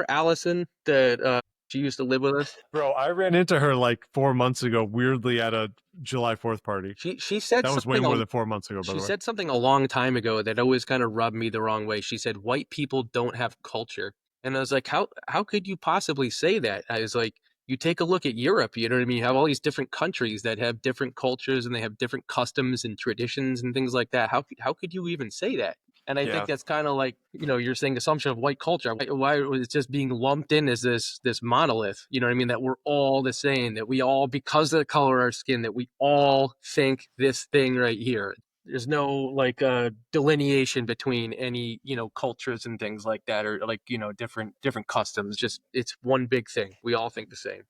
Allison that she used to live with us? Bro, I ran into her 4 months ago, weirdly at a July 4th party. She said That was way something more than 4 months ago, by she the way. said something a long time ago that always kind of rubbed me the wrong way. She said white people don't have culture. And I was like, how could you possibly say that? I was like, you take a look at Europe, you know what I mean? You have all these different countries that have different cultures and they have different customs and traditions and things like that. How could you even say that? And I think Yeah. that's kind of like, you're saying assumption of white culture. Why was it just being lumped in as this monolith? You know what I mean? That we're all the same, that we all, because of the color of our skin, that we all think this thing right here. There's no delineation between any, cultures and things like that, or different customs. Just it's one big thing. We all think the same.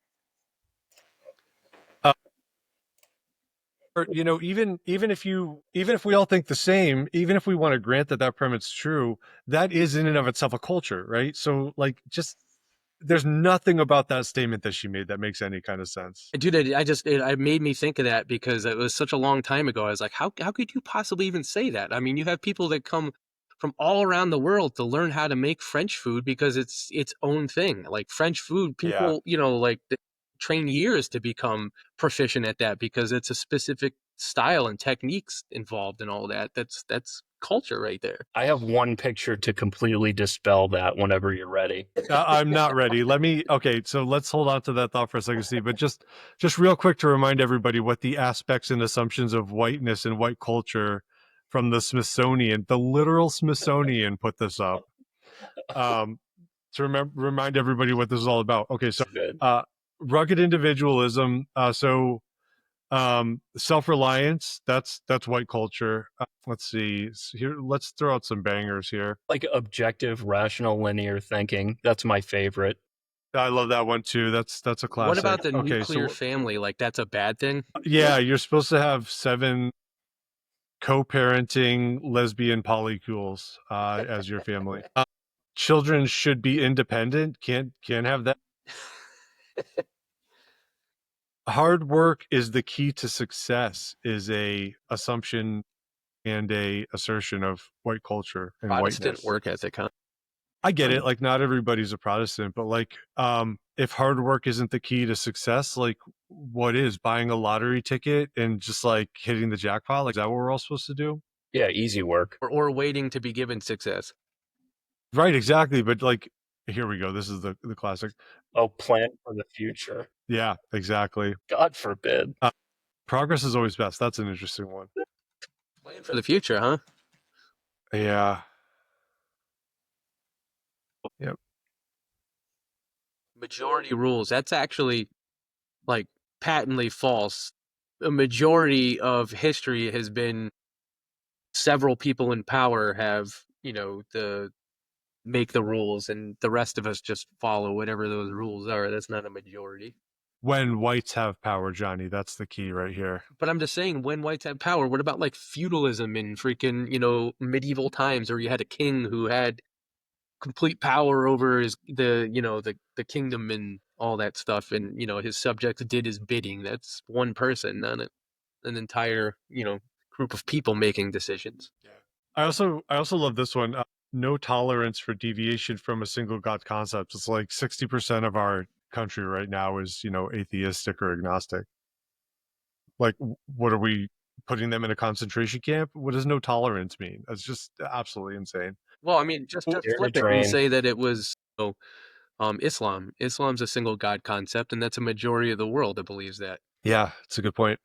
Or, even if we all think the same, even if we want to grant that premise is true, that is in and of itself a culture, right? So just there's nothing about that statement that she made that makes any kind of sense. Dude, it made me think of that because it was such a long time ago. I was like, how could you possibly even say that? I mean, you have people that come from all around the world to learn how to make French food because it's its own thing. Like French food, people, they train years to become proficient at that because it's a specific style and techniques involved and all that. That's culture right there. I have one picture to completely dispel that whenever you're ready. I'm not ready. Okay, so let's hold on to that thought for a second, Steve. But just real quick to remind everybody what the aspects and assumptions of whiteness and white culture from the Smithsonian, the literal Smithsonian, put this up. To remind everybody what this is all about. Okay, so rugged individualism. Self-reliance, that's white culture. Let's see here. Let's throw out some bangers here. Like objective, rational, linear thinking. That's my favorite. I love that one too. That's a classic. What about the Okay, nuclear so family? Like, that's a bad thing? yeah, you're supposed to have 7 co-parenting lesbian polycules as your family. Children should be independent. Can't have that. Hard work is the key to success is a assumption and a assertion of white culture and Protestant whiteness. work ethic, huh? I get it. Like, not everybody's a Protestant, but like, if hard work isn't the key to success, like, what is? Buying a lottery ticket and just like hitting the jackpot? Like, is that what we're all supposed to do? Yeah, easy work. Or waiting to be given success. Right, exactly. But like, here we go. This is the classic. Oh, plan for the future. Yeah, exactly. God forbid. Progress is always best. That's an interesting one. Plan for the future, huh? Yeah. Yep. Majority rules. That's actually like patently false. A majority of history has been several people in power have, make the rules, and the rest of us just follow whatever those rules are. That's not a majority. When whites have power, Johnny, that's the key right here. But I'm just saying, when whites had power, what about like feudalism in freaking, medieval times, where you had a king who had complete power over the kingdom and all that stuff, and his subjects did his bidding. That's one person, not an entire group of people making decisions. Yeah. I also love this one. No tolerance for deviation from a single God concept. It's like 60% of our country right now is atheistic or agnostic. Like, what are we putting them in a concentration camp? What does no tolerance mean? That's just absolutely insane. Well, I mean, just You're flip it and say that it was Islam. Islam's a single God concept, and that's a majority of the world that believes that. Yeah, it's a good point.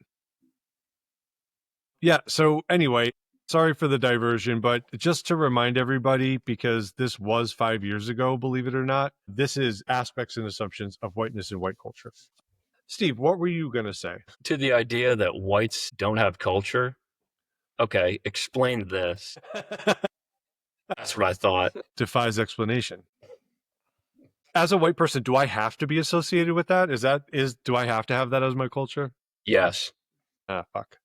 Yeah, so anyway, sorry for the diversion, but just to remind everybody, because this was 5 years ago, believe it or not, this is aspects and assumptions of whiteness and white culture. Steve, what were you going to say? To the idea that whites don't have culture. Okay, explain this. That's what I thought. Defies explanation. As a white person, do I have to be associated with that? Do I have to have that as my culture? Yes. Ah, fuck.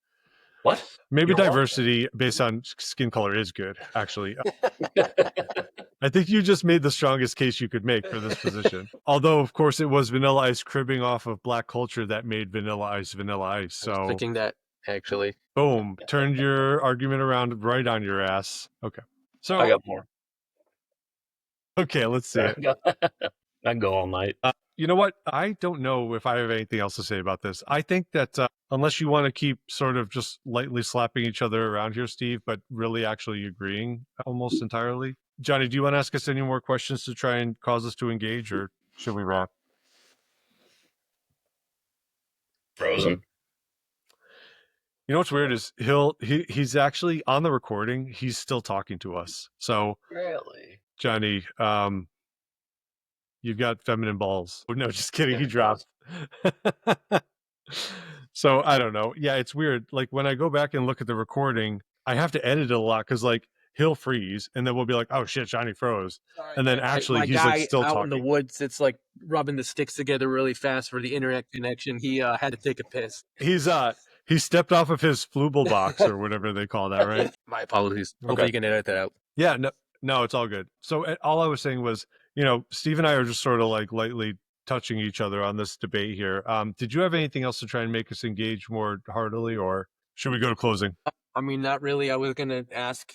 What? Maybe You're diversity based on skin color is good, actually. I think you just made the strongest case you could make for this position. Although, of course, it was Vanilla Ice cribbing off of black culture that made Vanilla Ice Vanilla Ice. So, I was thinking that, actually. Boom. Turned your argument around right on your ass. Okay. So I got more. Okay, let's see it. I can go all night. You know what? I don't know if I have anything else to say about this. I think that unless you want to keep sort of just lightly slapping each other around here, Steve, but really actually agreeing almost entirely. Johnny, do you want to ask us any more questions to try and cause us to engage, or should we wrap? Frozen. You know what's weird is he's actually on the recording. He's still talking to us. So Really? Johnny, you've got feminine balls. Oh, no, just kidding. He dropped. So I don't know. Yeah, it's weird. Like when I go back and look at the recording, I have to edit it a lot because like he'll freeze and then we'll be like, oh shit, Johnny froze. Sorry, and then actually he's like still out talking. in the woods. It's like rubbing the sticks together really fast for the internet connection. He had to take a piss. He stepped off of his flooble box or whatever they call that, right? My apologies. Hopefully you can edit that out. Yeah, no, it's all good. So all I was saying was, Steve and I are just sort of like lightly touching each other on this debate here. Did you have anything else to try and make us engage more heartily, or should we go to closing? I mean, not really. I was gonna ask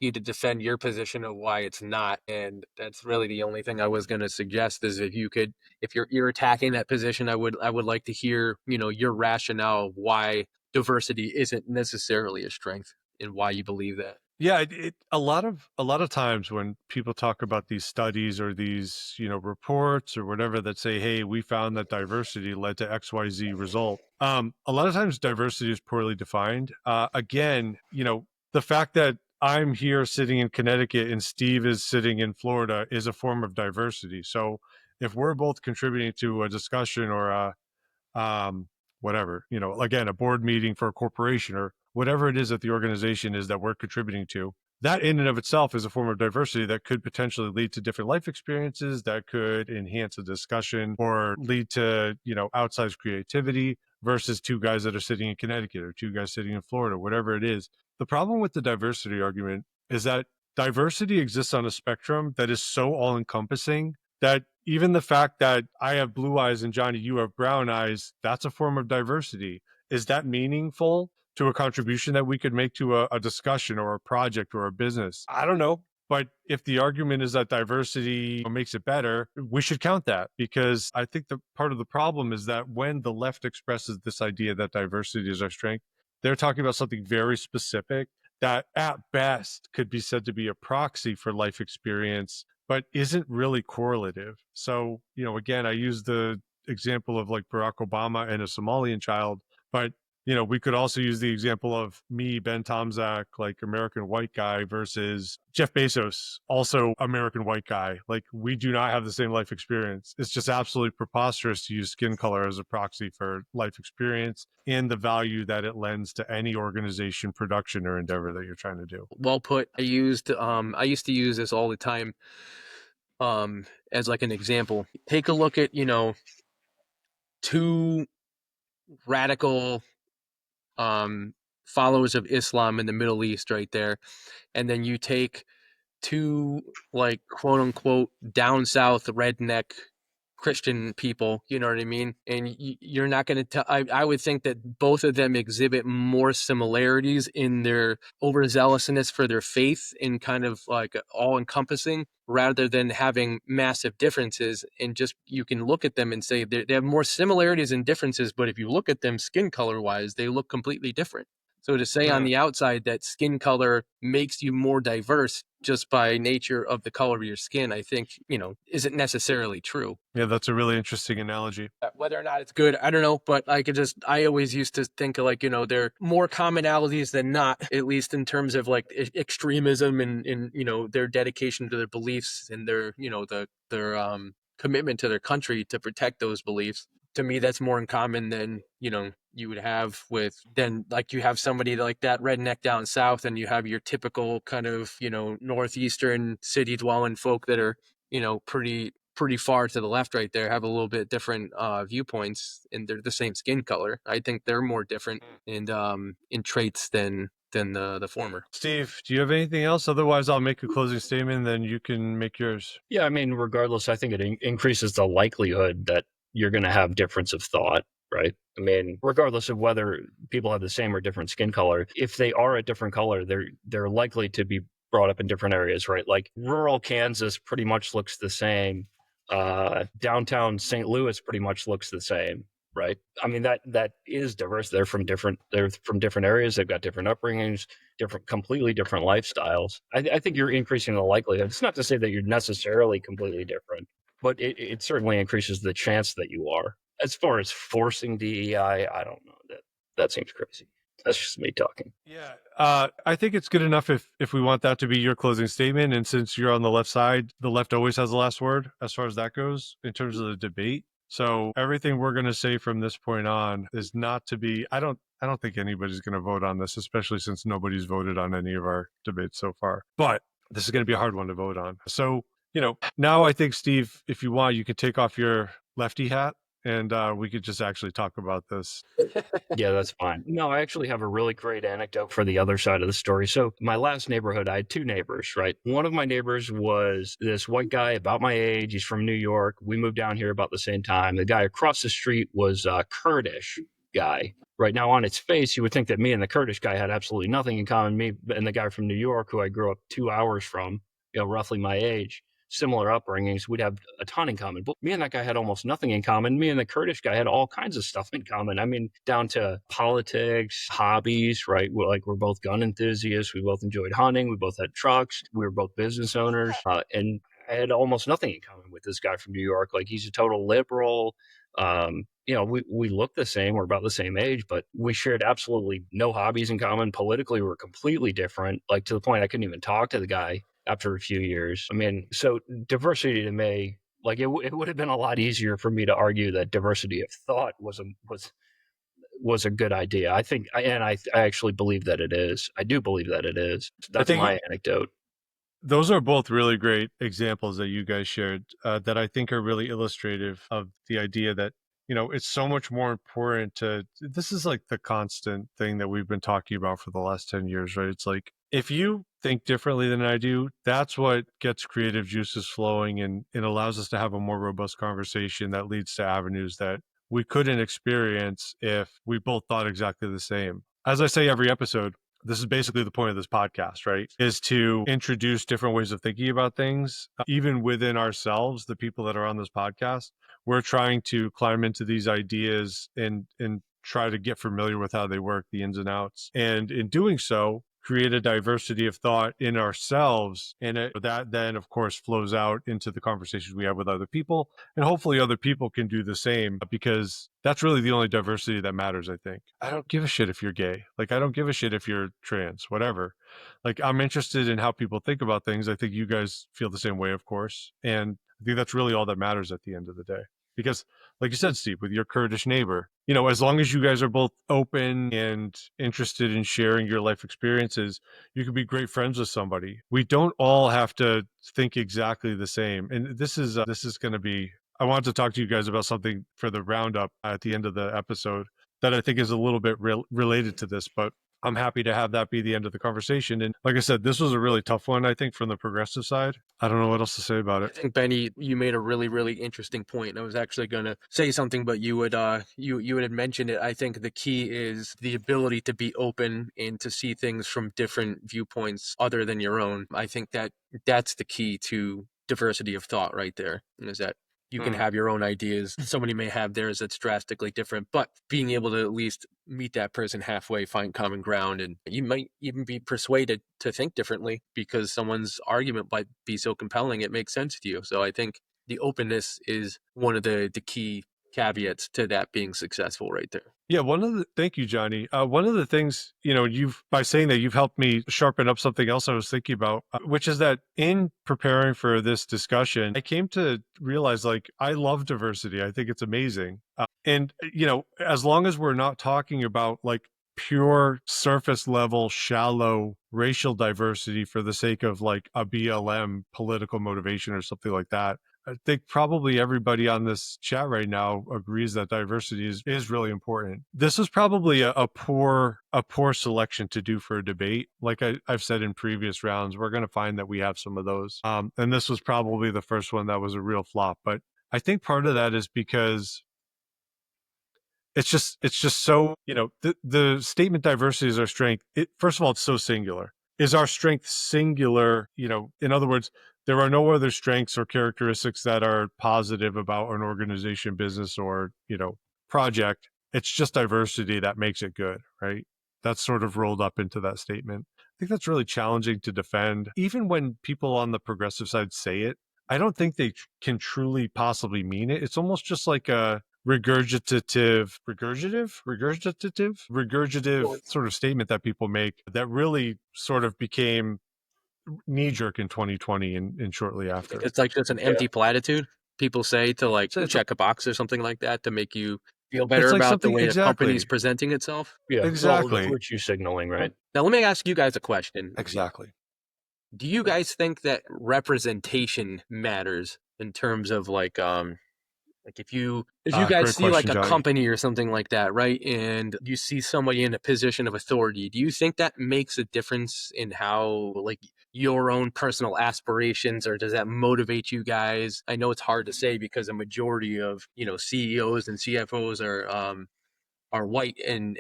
you to defend your position of why it's not, and that's really the only thing I was gonna suggest is if you're attacking that position, I would like to hear your rationale of why diversity isn't necessarily a strength and why you believe that. Yeah, a lot of times when people talk about these studies or these reports or whatever that say, hey, we found that diversity led to XYZ result. A lot of times diversity is poorly defined. Again, the fact that I'm here sitting in Connecticut and Steve is sitting in Florida is a form of diversity. So if we're both contributing to a discussion or whatever, again, a board meeting for a corporation or whatever it is that the organization is that we're contributing to, that in and of itself is a form of diversity that could potentially lead to different life experiences, that could enhance a discussion or lead to, outsized creativity versus two guys that are sitting in Connecticut or two guys sitting in Florida, whatever it is. The problem with the diversity argument is that diversity exists on a spectrum that is so all encompassing that even the fact that I have blue eyes and Jonny, you have brown eyes, that's a form of diversity. Is that meaningful to a contribution that we could make to a discussion or a project or a business? I don't know. But if the argument is that diversity makes it better, we should count that, because I think the part of the problem is that when the left expresses this idea that diversity is our strength, they're talking about something very specific that at best could be said to be a proxy for life experience, but isn't really correlative. So, again, I use the example of like Barack Obama and a Somalian child, but we could also use the example of me, Ben Tomzak, like American white guy, versus Jeff Bezos, also American white guy. Like, we do not have the same life experience. It's just absolutely preposterous to use skin color as a proxy for life experience and the value that it lends to any organization, production, or endeavor that you're trying to do. Well put. I used to use this all the time as like an example. Take a look at, two radical followers of Islam in the Middle East right there, and then you take two, like, quote unquote down south redneck Christian people, you know what I mean? And you're not going to tell. I would think that both of them exhibit more similarities in their overzealousness for their faith and kind of like all encompassing, rather than having massive differences. And just, you can look at them and say they have more similarities and differences, but if you look at them skin color wise, they look completely different. So to say on the outside that skin color makes you more diverse just by nature of the color of your skin, I think, isn't necessarily true. Yeah, that's a really interesting analogy. Whether or not it's good, I don't know, but I always used to think like, there are more commonalities than not, at least in terms of like extremism and their dedication to their beliefs and their, their commitment to their country to protect those beliefs. To me, that's more in common than, you would have with, then like you have somebody like that redneck down south, and you have your typical kind of, northeastern city dwelling folk that are, pretty far to the left right there, have a little bit different viewpoints, and they're the same skin color. I think they're more different in traits than the former. Steve, do you have anything else? Otherwise, I'll make a closing statement, then you can make yours. Yeah, I mean, regardless, I think it increases the likelihood that you're going to have difference of thought, right? I mean, regardless of whether people have the same or different skin color, if they are a different color, they're likely to be brought up in different areas, right? Like rural Kansas pretty much looks the same. Downtown St. Louis pretty much looks the same, right? I mean, that is diverse. They're from different areas. They've got different upbringings, completely different lifestyles. I think you're increasing the likelihood. It's not to say that you're necessarily completely different, but it certainly increases the chance that you are. As far as forcing DEI, I don't know. That seems crazy. That's just me talking. Yeah, I think it's good enough if we want that to be your closing statement. And since you're on the left side, the left always has the last word as far as that goes in terms of the debate. So everything we're going to say from this point on is not to be. I don't think anybody's going to vote on this, especially since nobody's voted on any of our debates so far. But this is going to be a hard one to vote on. So now I think, Steve, if you want, you could take off your lefty hat, and we could just actually talk about this. Yeah, that's fine. No, I actually have a really great anecdote for the other side of the story. So my last neighborhood, I had two neighbors, right? One of my neighbors was this white guy about my age. He's from New York. We moved down here about the same time. The guy across the street was a Kurdish guy. Right now, on its face, you would think that me and the Kurdish guy had absolutely nothing in common. Me and the guy from New York, who I grew up 2 hours from, roughly my age, similar upbringings, we'd have a ton in common. But me and that guy had almost nothing in common. Me and the Kurdish guy had all kinds of stuff in common. I mean, down to politics, hobbies, right? We're both gun enthusiasts. We both enjoyed hunting. We both had trucks. We were both business owners. And I had almost nothing in common with this guy from New York. Like, he's a total liberal. We look the same. We're about the same age, but we shared absolutely no hobbies in common. Politically, we're completely different, like to the point I couldn't even talk to the guy after a few years. I mean, so diversity to me, like it would have been a lot easier for me to argue that diversity of thought was was a good idea. I think, and I actually believe that it is. I do believe that it is. That's my anecdote. Those are both really great examples that you guys shared that I think are really illustrative of the idea that, it's so much more important this is like the constant thing that we've been talking about for the last 10 years, right? It's like, if you think differently than I do, that's what gets creative juices flowing, and it allows us to have a more robust conversation that leads to avenues that we couldn't experience if we both thought exactly the same. As I say every episode, this is basically the point of this podcast, right? Is to introduce different ways of thinking about things, even within ourselves, the people that are on this podcast. We're trying to climb into these ideas and try to get familiar with how they work, the ins and outs. And in doing so, create a diversity of thought in ourselves. And that then, of course, flows out into the conversations we have with other people. And hopefully other people can do the same, because that's really the only diversity that matters, I think. I don't give a shit if you're gay. Like, I don't give a shit if you're trans, whatever. Like, I'm interested in how people think about things. I think you guys feel the same way, of course. And I think that's really all that matters at the end of the day. Because, like you said, Steve, with your Kurdish neighbor, as long as you guys are both open and interested in sharing your life experiences, you can be great friends with somebody. We don't all have to think exactly the same. And this is going to be, I wanted to talk to you guys about something for the roundup at the end of the episode that I think is a little bit related to this, but I'm happy to have that be the end of the conversation. And like I said, this was a really tough one, I think, from the progressive side. I don't know what else to say about it. I think, Benny, you made a really, really interesting point. I was actually going to say something, but you had mentioned it. I think the key is the ability to be open and to see things from different viewpoints other than your own. I think that's the key to diversity of thought right there, is that you can have your own ideas. Somebody may have theirs that's drastically different, but being able to at least meet that person halfway, find common ground, and you might even be persuaded to think differently because someone's argument might be so compelling it makes sense to you. So I think the openness is one of the key caveats to that being successful right there. Yeah, thank you, Jonny. One of the things, by saying that, you've helped me sharpen up something else I was thinking about, which is that in preparing for this discussion, I came to realize, like, I love diversity. I think it's amazing. And as long as we're not talking about like pure surface level, shallow racial diversity for the sake of like a BLM political motivation or something like that, I think probably everybody on this chat right now agrees that diversity is really important. This is probably a poor selection to do for a debate. Like I've said in previous rounds, we're going to find that we have some of those. And this was probably the first one that was a real flop. But I think part of that is because it's just so, the statement diversity is our strength. First of all, it's so singular. Is our strength singular? In other words, there are no other strengths or characteristics that are positive about an organization, business, or, project. It's just diversity that makes it good, right? That's sort of rolled up into that statement. I think that's really challenging to defend. Even when people on the progressive side say it, I don't think they can truly possibly mean it. It's almost just like a regurgitative sort of statement that people make that really sort of became knee-jerk in 2020 and shortly after. It's like just an empty platitude people say to like check a box or something like that to make you feel better like about the way exactly. the company's presenting itself. Yeah, exactly. Well, virtue signaling, right? Now let me ask you guys a question. Exactly. Do you guys think that representation matters in terms of like if you guys see like a company or something like that, right? And you see somebody in a position of authority, do you think that makes a difference in how like your own personal aspirations, or does that motivate you guys? I know it's hard to say because a majority of, CEOs and CFOs are white and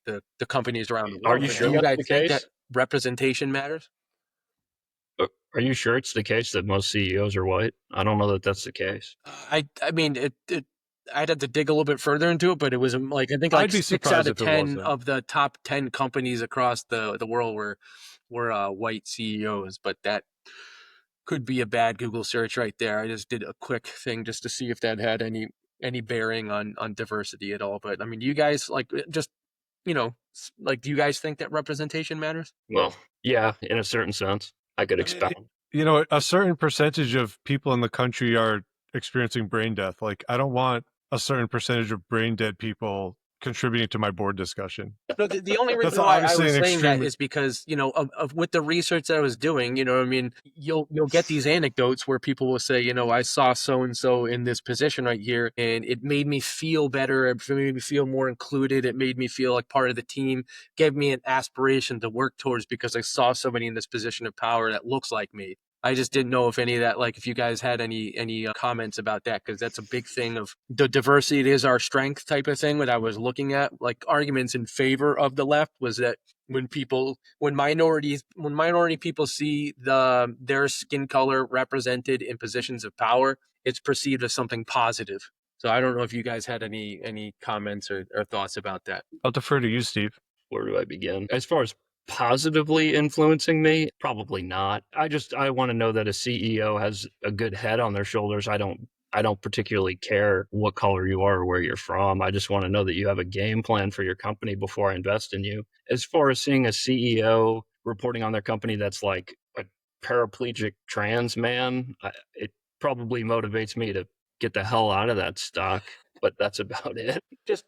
the companies around the world. Are you sure do you that's guys the think case? that representation matters? Are you sure it's the case that most CEOs are white? I don't know that that's the case. I mean, I'd have to dig a little bit further into it, but it was like, I think like 6 out of 10 of the top 10 companies across the world were white CEOs, but that could be a bad Google search right there. I just did a quick thing just to see if that had any bearing on diversity at all. But I mean, you guys like just, like, do you guys think that representation matters? Well, yeah, in a certain sense. I could expound. A certain percentage of people in the country are experiencing brain death. Like, I don't want a certain percentage of brain dead people contributing to my board discussion. No, the only That's reason why I obviously was an saying that extreme. is because, you know, with the research that I was doing, you know what I mean, you'll get these anecdotes where people will say, you know, I saw so and so in this position right here, and it made me feel better. It made me feel more included. It made me feel like part of the team. Gave me an aspiration to work towards because I saw somebody in this position of power that looks like me. I just didn't know if any of that, like, if you guys had any comments about that, because that's a big thing of the diversity. It is our strength type of thing. What I was looking at, like arguments in favor of the left, was that when minority people see their skin color represented in positions of power, it's perceived as something positive. So I don't know if you guys had any comments or thoughts about that. I'll defer to you, Steve. Where do I begin? As far as positively influencing me, probably not. I want to know that a CEO has a good head on their shoulders. I don't particularly care what color you are or where you're from. I just want to know that you have a game plan for your company before I invest in you. As far as seeing a CEO reporting on their company that's like a paraplegic trans man, it probably motivates me to get the hell out of that stock. But that's about it. Just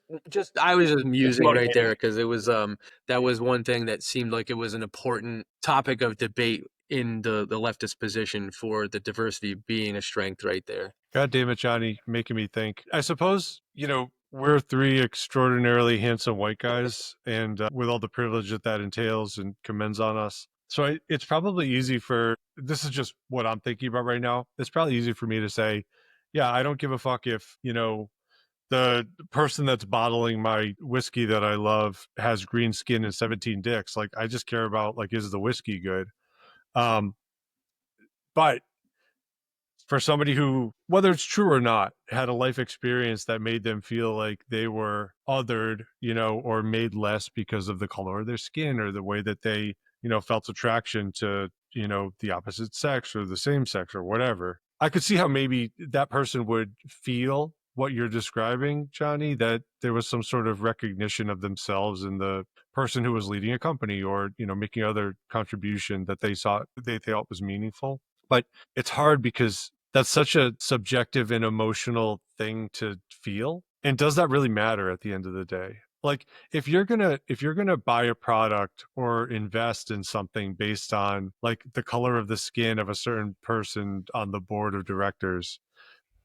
I was just musing right motivating. there because it was that was one thing that seemed like it was an important topic of debate in the leftist position, for the diversity being a strength right there. God damn it, Johnny, making me think. I suppose, you know, we're three extraordinarily handsome white guys, and with all the privilege that entails and commends on us. So it's probably easy this is just what I'm thinking about right now. It's probably easy for me to say, yeah, I don't give a fuck if, you know, the person that's bottling my whiskey that I love has green skin and 17 dicks. Like, I just care about, like, is the whiskey good? But for somebody who, whether it's true or not, had a life experience that made them feel like they were othered, you know, or made less because of the color of their skin or the way that they, you know, felt attraction to, you know, the opposite sex or the same sex or whatever. I could see how maybe that person would feel what you're describing, Johnny, that there was some sort of recognition of themselves in the person who was leading a company or, you know, making other contribution that they thought was meaningful. But it's hard because that's such a subjective and emotional thing to feel. And does that really matter at the end of the day? Like, if you're gonna buy a product or invest in something based on like the color of the skin of a certain person on the board of directors,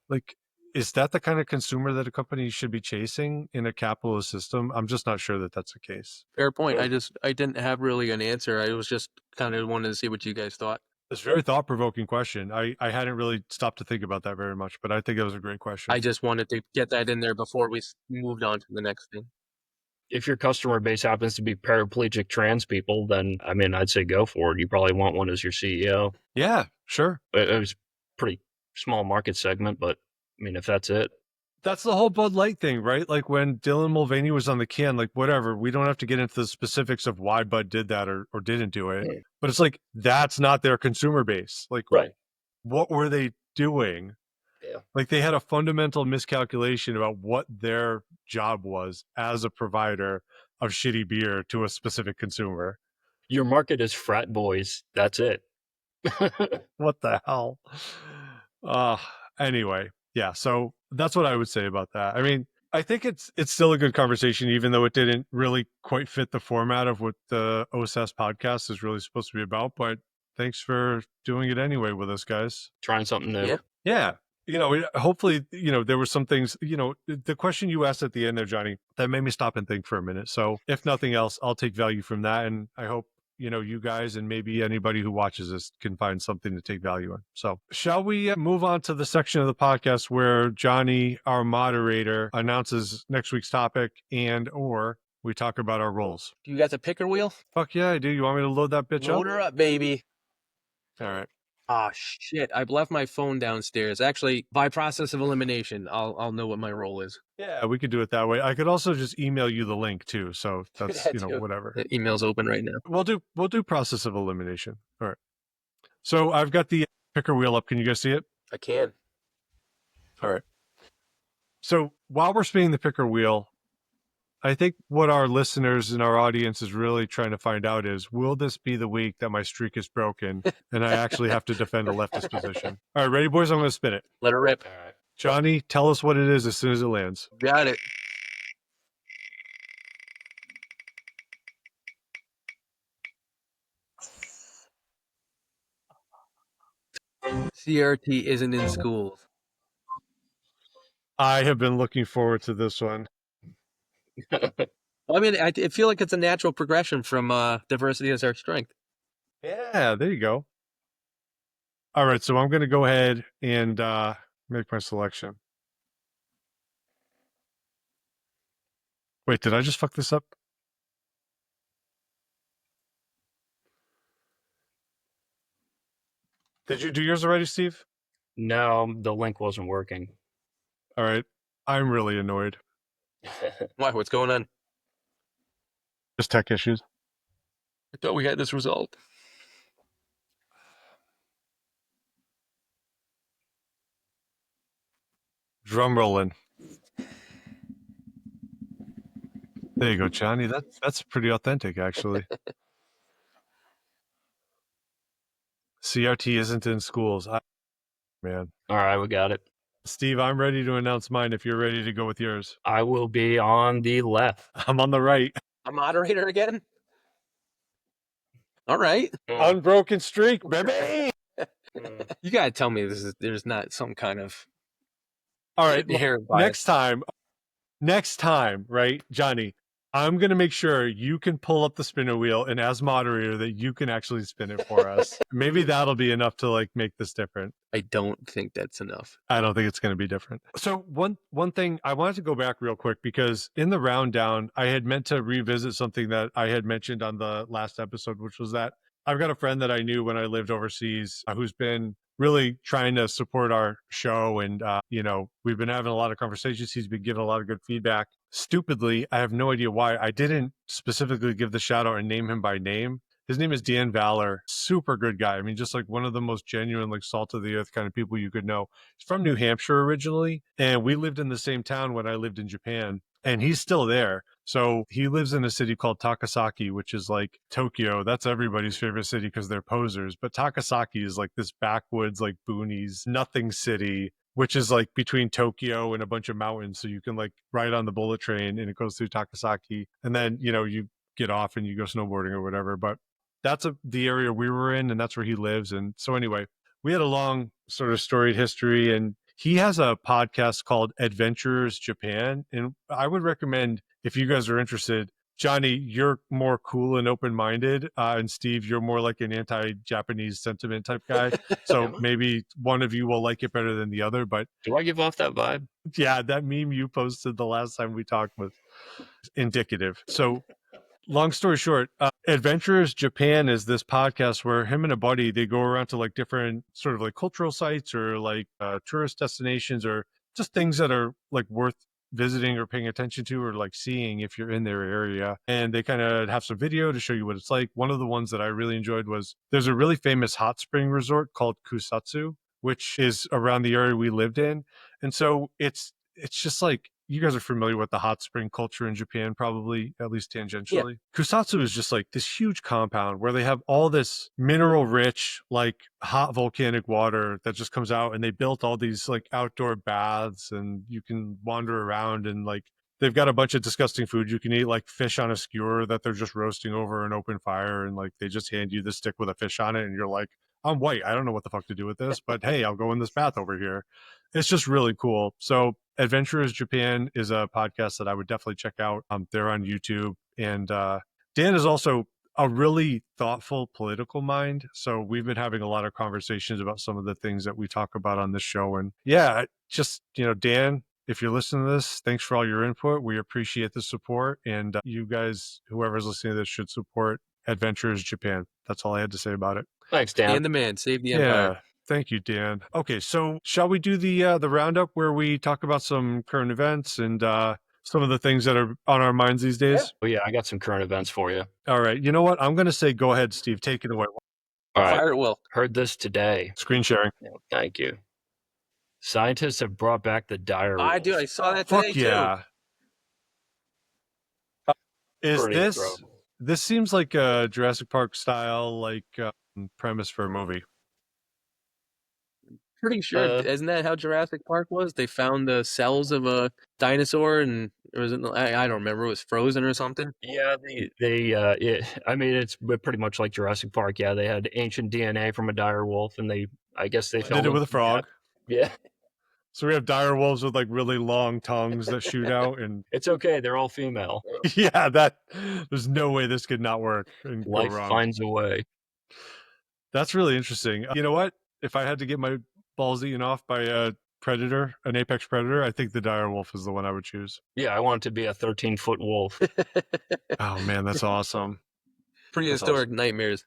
like, is that the kind of consumer that a company should be chasing in a capitalist system? I'm just not sure that that's the case. Fair point. I didn't have really an answer. I was just kind of wanted to see what you guys thought. It's a very thought-provoking question. I hadn't really stopped to think about that very much, but I think it was a great question. I just wanted to get that in there before we moved on to the next thing. If your customer base happens to be paraplegic trans people, then, I mean, I'd say go for it. You probably want one as your CEO. Yeah, sure. It was pretty small market segment, but I mean, if that's it. That's the whole Bud Light thing, right? Like when Dylan Mulvaney was on the can, like whatever, we don't have to get into the specifics of why Bud did that or didn't do it. Right. But it's like, that's not their consumer base. Like, Right. What were they doing? Yeah. Like they had a fundamental miscalculation about what their job was as a provider of shitty beer to a specific consumer. Your market is frat boys. That's it. What the hell? Anyway, yeah, so that's what I would say about that. I mean, I think it's still a good conversation, even though it didn't really quite fit the format of what the OSAS podcast is really supposed to be about. But thanks for doing it anyway with us, guys. Trying something new. Yeah. You know, hopefully, you know, there were some things, you know, the question you asked at the end there, Johnny, that made me stop and think for a minute. So if nothing else, I'll take value from that. And I hope, you know, you guys and maybe anybody who watches this can find something to take value in. So shall we move on to the section of the podcast where Johnny, our moderator, announces next week's topic and or we talk about our roles? You got the picker wheel? Fuck yeah, I do. You want me to load that bitch up? Load her up, baby. All right. Ah, shit. I've left my phone downstairs. Actually, by process of elimination, I'll know what my role is. Yeah, we could do it that way. I could also just email you the link too. So that's, you know, whatever. The email's open right now. We'll do process of elimination. All right. So I've got the picker wheel up. Can you guys see it? I can. All right. So while we're spinning the picker wheel, I think what our listeners and our audience is really trying to find out is, will this be the week that my streak is broken and I actually have to defend a leftist position? All right, ready, boys? I'm going to spin it. Let her rip. All right. Jonny, tell us what it is as soon as it lands. Got it. CRT isn't in schools. I have been looking forward to this one. Well, I mean, I feel like it's a natural progression from diversity is our strength. Yeah, there you go. All right, so I'm going to go ahead and make my selection. Wait, did I just fuck this up? Did you do yours already, Steve? No, the link wasn't working. All right. I'm really annoyed. Why? What's going on? Just tech issues. I thought we had this result. Drum rolling. There you go, Johnny. That's pretty authentic, actually. CRT isn't in schools. Man. All right, we got it. Steve, I'm ready to announce mine if you're ready to go with yours. I will be on the left. I'm on the right. A moderator again? All right. Unbroken streak, baby. You gotta tell me there's not some kind of All right. inherent bias. Next time, right, Johnny, I'm going to make sure you can pull up the spinner wheel and as moderator that you can actually spin it for us. Maybe that'll be enough to like make this different. I don't think that's enough. I don't think it's going to be different. So one thing I wanted to go back real quick because in the round down, I had meant to revisit something that I had mentioned on the last episode, which was that I've got a friend that I knew when I lived overseas who's been really trying to support our show. And, we've been having a lot of conversations. He's been giving a lot of good feedback. Stupidly, I have no idea why I didn't specifically give the shout out and name him by name. His name is Dan Valor. Super good guy. I mean, just like one of the most genuine, like salt of the earth kind of people you could know. He's from New Hampshire originally, and we lived in the same town when I lived in Japan, and he's still there. So he lives in a city called Takasaki, which is like Tokyo. That's everybody's favorite city because they're posers. But Takasaki is like this backwoods, like boonies, nothing city, which is like between Tokyo and a bunch of mountains. So you can like ride on the bullet train and it goes through Takasaki. And then, you get off and you go snowboarding or whatever. But that's the area we were in and that's where he lives. And so anyway, we had a long sort of storied history and he has a podcast called Adventurers Japan. And I would recommend if you guys are interested, Johnny, you're more cool and open-minded. And Steve, you're more like an anti-Japanese sentiment type guy. So maybe one of you will like it better than the other. But do I give off that vibe? Yeah, that meme you posted the last time we talked was indicative. So long story short, Adventurers Japan is this podcast where him and a buddy, they go around to like different sort of like cultural sites or like tourist destinations or just things that are like worth visiting or paying attention to or like seeing if you're in their area. And they kind of have some video to show you what it's like. One of the ones that I really enjoyed was there's a really famous hot spring resort called Kusatsu, which is around the area we lived in. And so it's just like, you guys are familiar with the hot spring culture in Japan, probably, at least tangentially. Yeah. Kusatsu is just like this huge compound where they have all this mineral rich, like hot volcanic water that just comes out, and they built all these like outdoor baths and you can wander around and like they've got a bunch of disgusting food you can eat, like fish on a skewer that they're just roasting over an open fire. And like they just hand you the stick with a fish on it and you're like, I'm white. I don't know what the fuck to do with this, but hey, I'll go in this bath over here. It's just really cool. So Adventurers Japan is a podcast that I would definitely check out. They're on YouTube. And Dan is also a really thoughtful political mind. So we've been having a lot of conversations about some of the things that we talk about on this show. And yeah, just, Dan, if you're listening to this, thanks for all your input. We appreciate the support. And you guys, whoever's listening to this, should support Adventurers Japan. That's all I had to say about it. Thanks, Dan. And the man, save the empire. Yeah. Thank you, Dan. Okay, so shall we do the roundup where we talk about some current events and some of the things that are on our minds these days? Yeah, I got some current events for you. All right. You know what? I'm going to say go ahead, Steve. Take it away. All right. Fire at will. Heard this today. Screen sharing. Thank you. Scientists have brought back the dire wolf. I do. I saw that today, Fuck yeah. Too. This seems like a Jurassic Park style like premise for a movie. pretty sure, isn't that how Jurassic Park was? They found the cells of a dinosaur, and it was I don't remember. It was frozen or something. Yeah, I mean, it's pretty much like Jurassic Park. Yeah, they had ancient DNA from a dire wolf, and I guess they Did it with a frog. Yeah. So we have dire wolves with like really long tongues that shoot out, and it's okay. They're all female. Yeah, there's no way this could not work and Life go wrong. finds a way. That's really interesting. You know what? If I had to get my balls eaten off by a predator, an apex predator, I think the dire wolf is the one I would choose. Yeah, I want it to be a 13-foot wolf. Oh man, that's awesome. Prehistoric nightmares.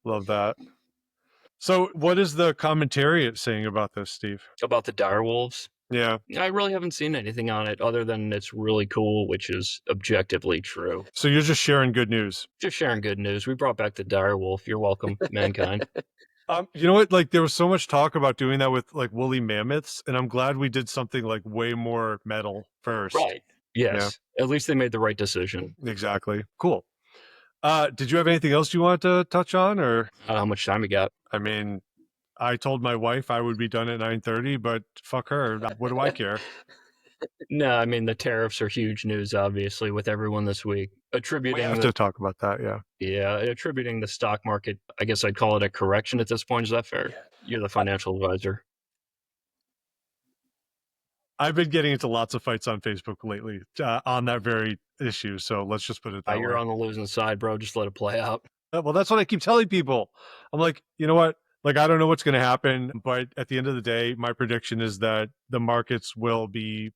Love that. So what is the commentariat saying about this, Steve? About the dire wolves? Yeah. I really haven't seen anything on it other than it's really cool, which is objectively true. So you're just sharing good news. Just sharing good news. We brought back the dire wolf. You're welcome, mankind. You know what? Like there was so much talk about doing that with like woolly mammoths, and I'm glad we did something like way more metal first. Right. Yes. Yeah. At least they made the right decision. Exactly. Cool. Did you have anything else you wanted to touch on, or how much time you got? I mean, I told my wife I would be done at 9:30, but fuck her. What do I care? No, I mean, the tariffs are huge news, obviously, with everyone this week. Attributing we have to talk about that, yeah. Yeah, attributing the stock market, I guess I'd call it a correction at this point. Is that fair? Yeah. You're the financial advisor. I've been getting into lots of fights on Facebook lately on that very issue, so let's just put it that way. You're on the losing side, bro. Just let it play out. Well, that's what I keep telling people. I'm like, you know what? Like, I don't know what's going to happen, but at the end of the day, my prediction is that the markets will be,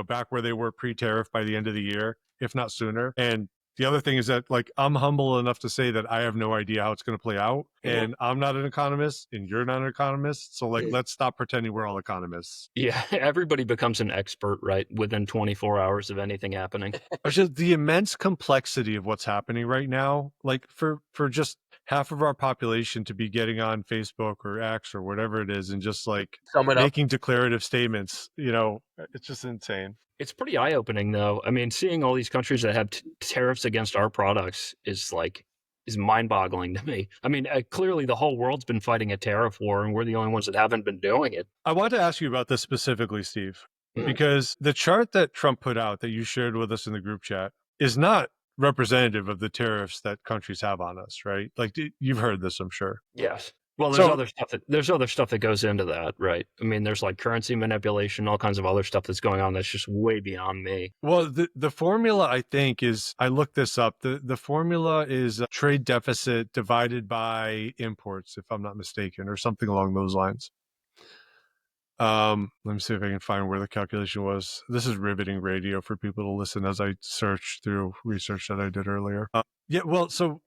back where they were pre-tariff by the end of the year, if not sooner. And the other thing is that, like, I'm humble enough to say that I have no idea how it's going to play out. And I'm not an economist and you're not an economist. So, like, let's stop pretending we're all economists. Yeah, everybody becomes an expert, right, within 24 hours of anything happening. Just the immense complexity of what's happening right now, like, for just half of our population to be getting on Facebook or X or whatever it is and just, like, making declarative statements, it's just insane. It's pretty eye-opening, though. I mean, seeing all these countries that have tariffs against our products is mind-boggling to me. I mean, clearly the whole world's been fighting a tariff war, and we're the only ones that haven't been doing it. I want to ask you about this specifically, Steve, because the chart that Trump put out that you shared with us in the group chat is not representative of the tariffs that countries have on us, right? Like, you've heard this, I'm sure. Yes. Well, there's other stuff that goes into that, right? I mean, there's like currency manipulation, all kinds of other stuff that's going on that's just way beyond me. Well, the formula, I think, is, I looked this up, the formula is trade deficit divided by imports, if I'm not mistaken, or something along those lines. Let me see if I can find where the calculation was. This is riveting radio for people to listen as I search through research that I did earlier. So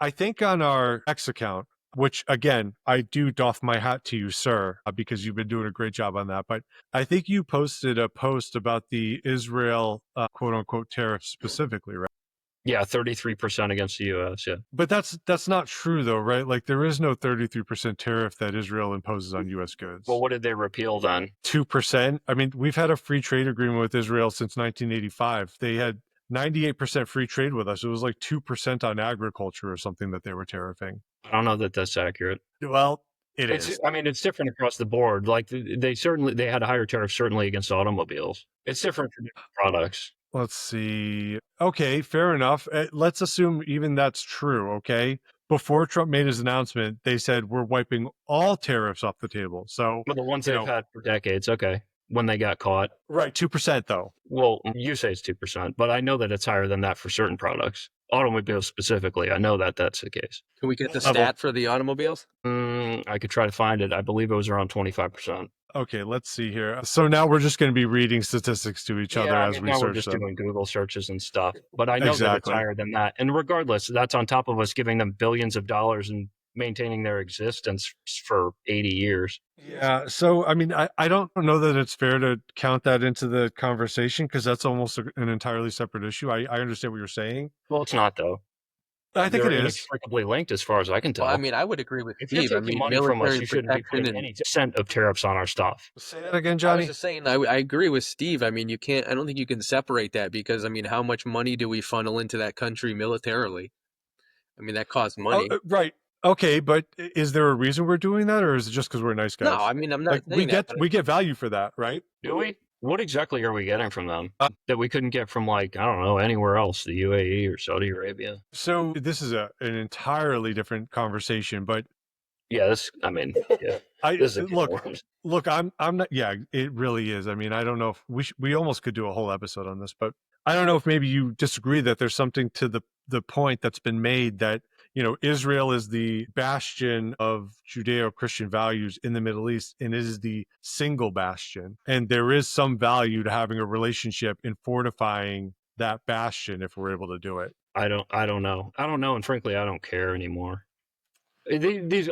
I think on our X account, which, again, I do doff my hat to you, sir, because you've been doing a great job on that. But I think you posted a post about the Israel, quote unquote, tariffs specifically, right? Yeah, 33% against the U.S., yeah. But that's not true, though, right? Like, there is no 33% tariff that Israel imposes on U.S. goods. Well, what did they repeal then? 2%. I mean, we've had a free trade agreement with Israel since 1985. They had 98% free trade with us. It was like 2% on agriculture or something that they were tariffing. I don't know that that's accurate. Well, it is. I mean, it's different across the board. Like, they had a higher tariff certainly against automobiles. It's different for different products. Let's see. Okay, fair enough. Let's assume even that's true, okay? Before Trump made his announcement, they said we're wiping all tariffs off the table. So, well, the ones they've had for decades, okay, when they got caught. Right, 2% though. Well, you say it's 2%, but I know that it's higher than that for certain products. Automobiles specifically, I know that that's the case. Can we get the stat for the automobiles? I could try to find it. I believe it was around 25%. Okay, let's see here. So now we're just going to be reading statistics to each other as we now search we're just doing Google searches and stuff. But I know that it's higher than that. And regardless, that's on top of us giving them billions of dollars and maintaining their existence for 80 years. Yeah. So, I mean, I don't know that it's fair to count that into the conversation because that's almost an entirely separate issue. I understand what you're saying. Well, it's not, though. I think They're it is inextricably linked, as far as I can tell. Well, I mean, I would agree with if Steve. you're taking money from us, you shouldn't be putting any cent of tariffs on our stuff. Say that again, Johnny. I was just saying, I agree with Steve. I mean, I don't think you can separate that because, I mean, how much money do we funnel into that country militarily? I mean, that costs money. Right. Okay, but is there a reason we're doing that, or is it just because we're nice guys? No, I mean I'm not Like saying that. we get value for that, right? Do we? What exactly are we getting from them that we couldn't get from, like, I don't know, anywhere else, the UAE or Saudi Arabia? So this is an entirely different conversation, but Yeah, yeah, this is a can of worms. look, I'm not. Yeah, it really is. I mean, I don't know if we almost could do a whole episode on this, but I don't know if maybe you disagree that there's something to the point that's been made that, you know, Israel is the bastion of Judeo-Christian values in the Middle East, and it is the single bastion, and there is some value to having a relationship in fortifying that bastion if we're able to do it. I don't know, and frankly, I don't care anymore.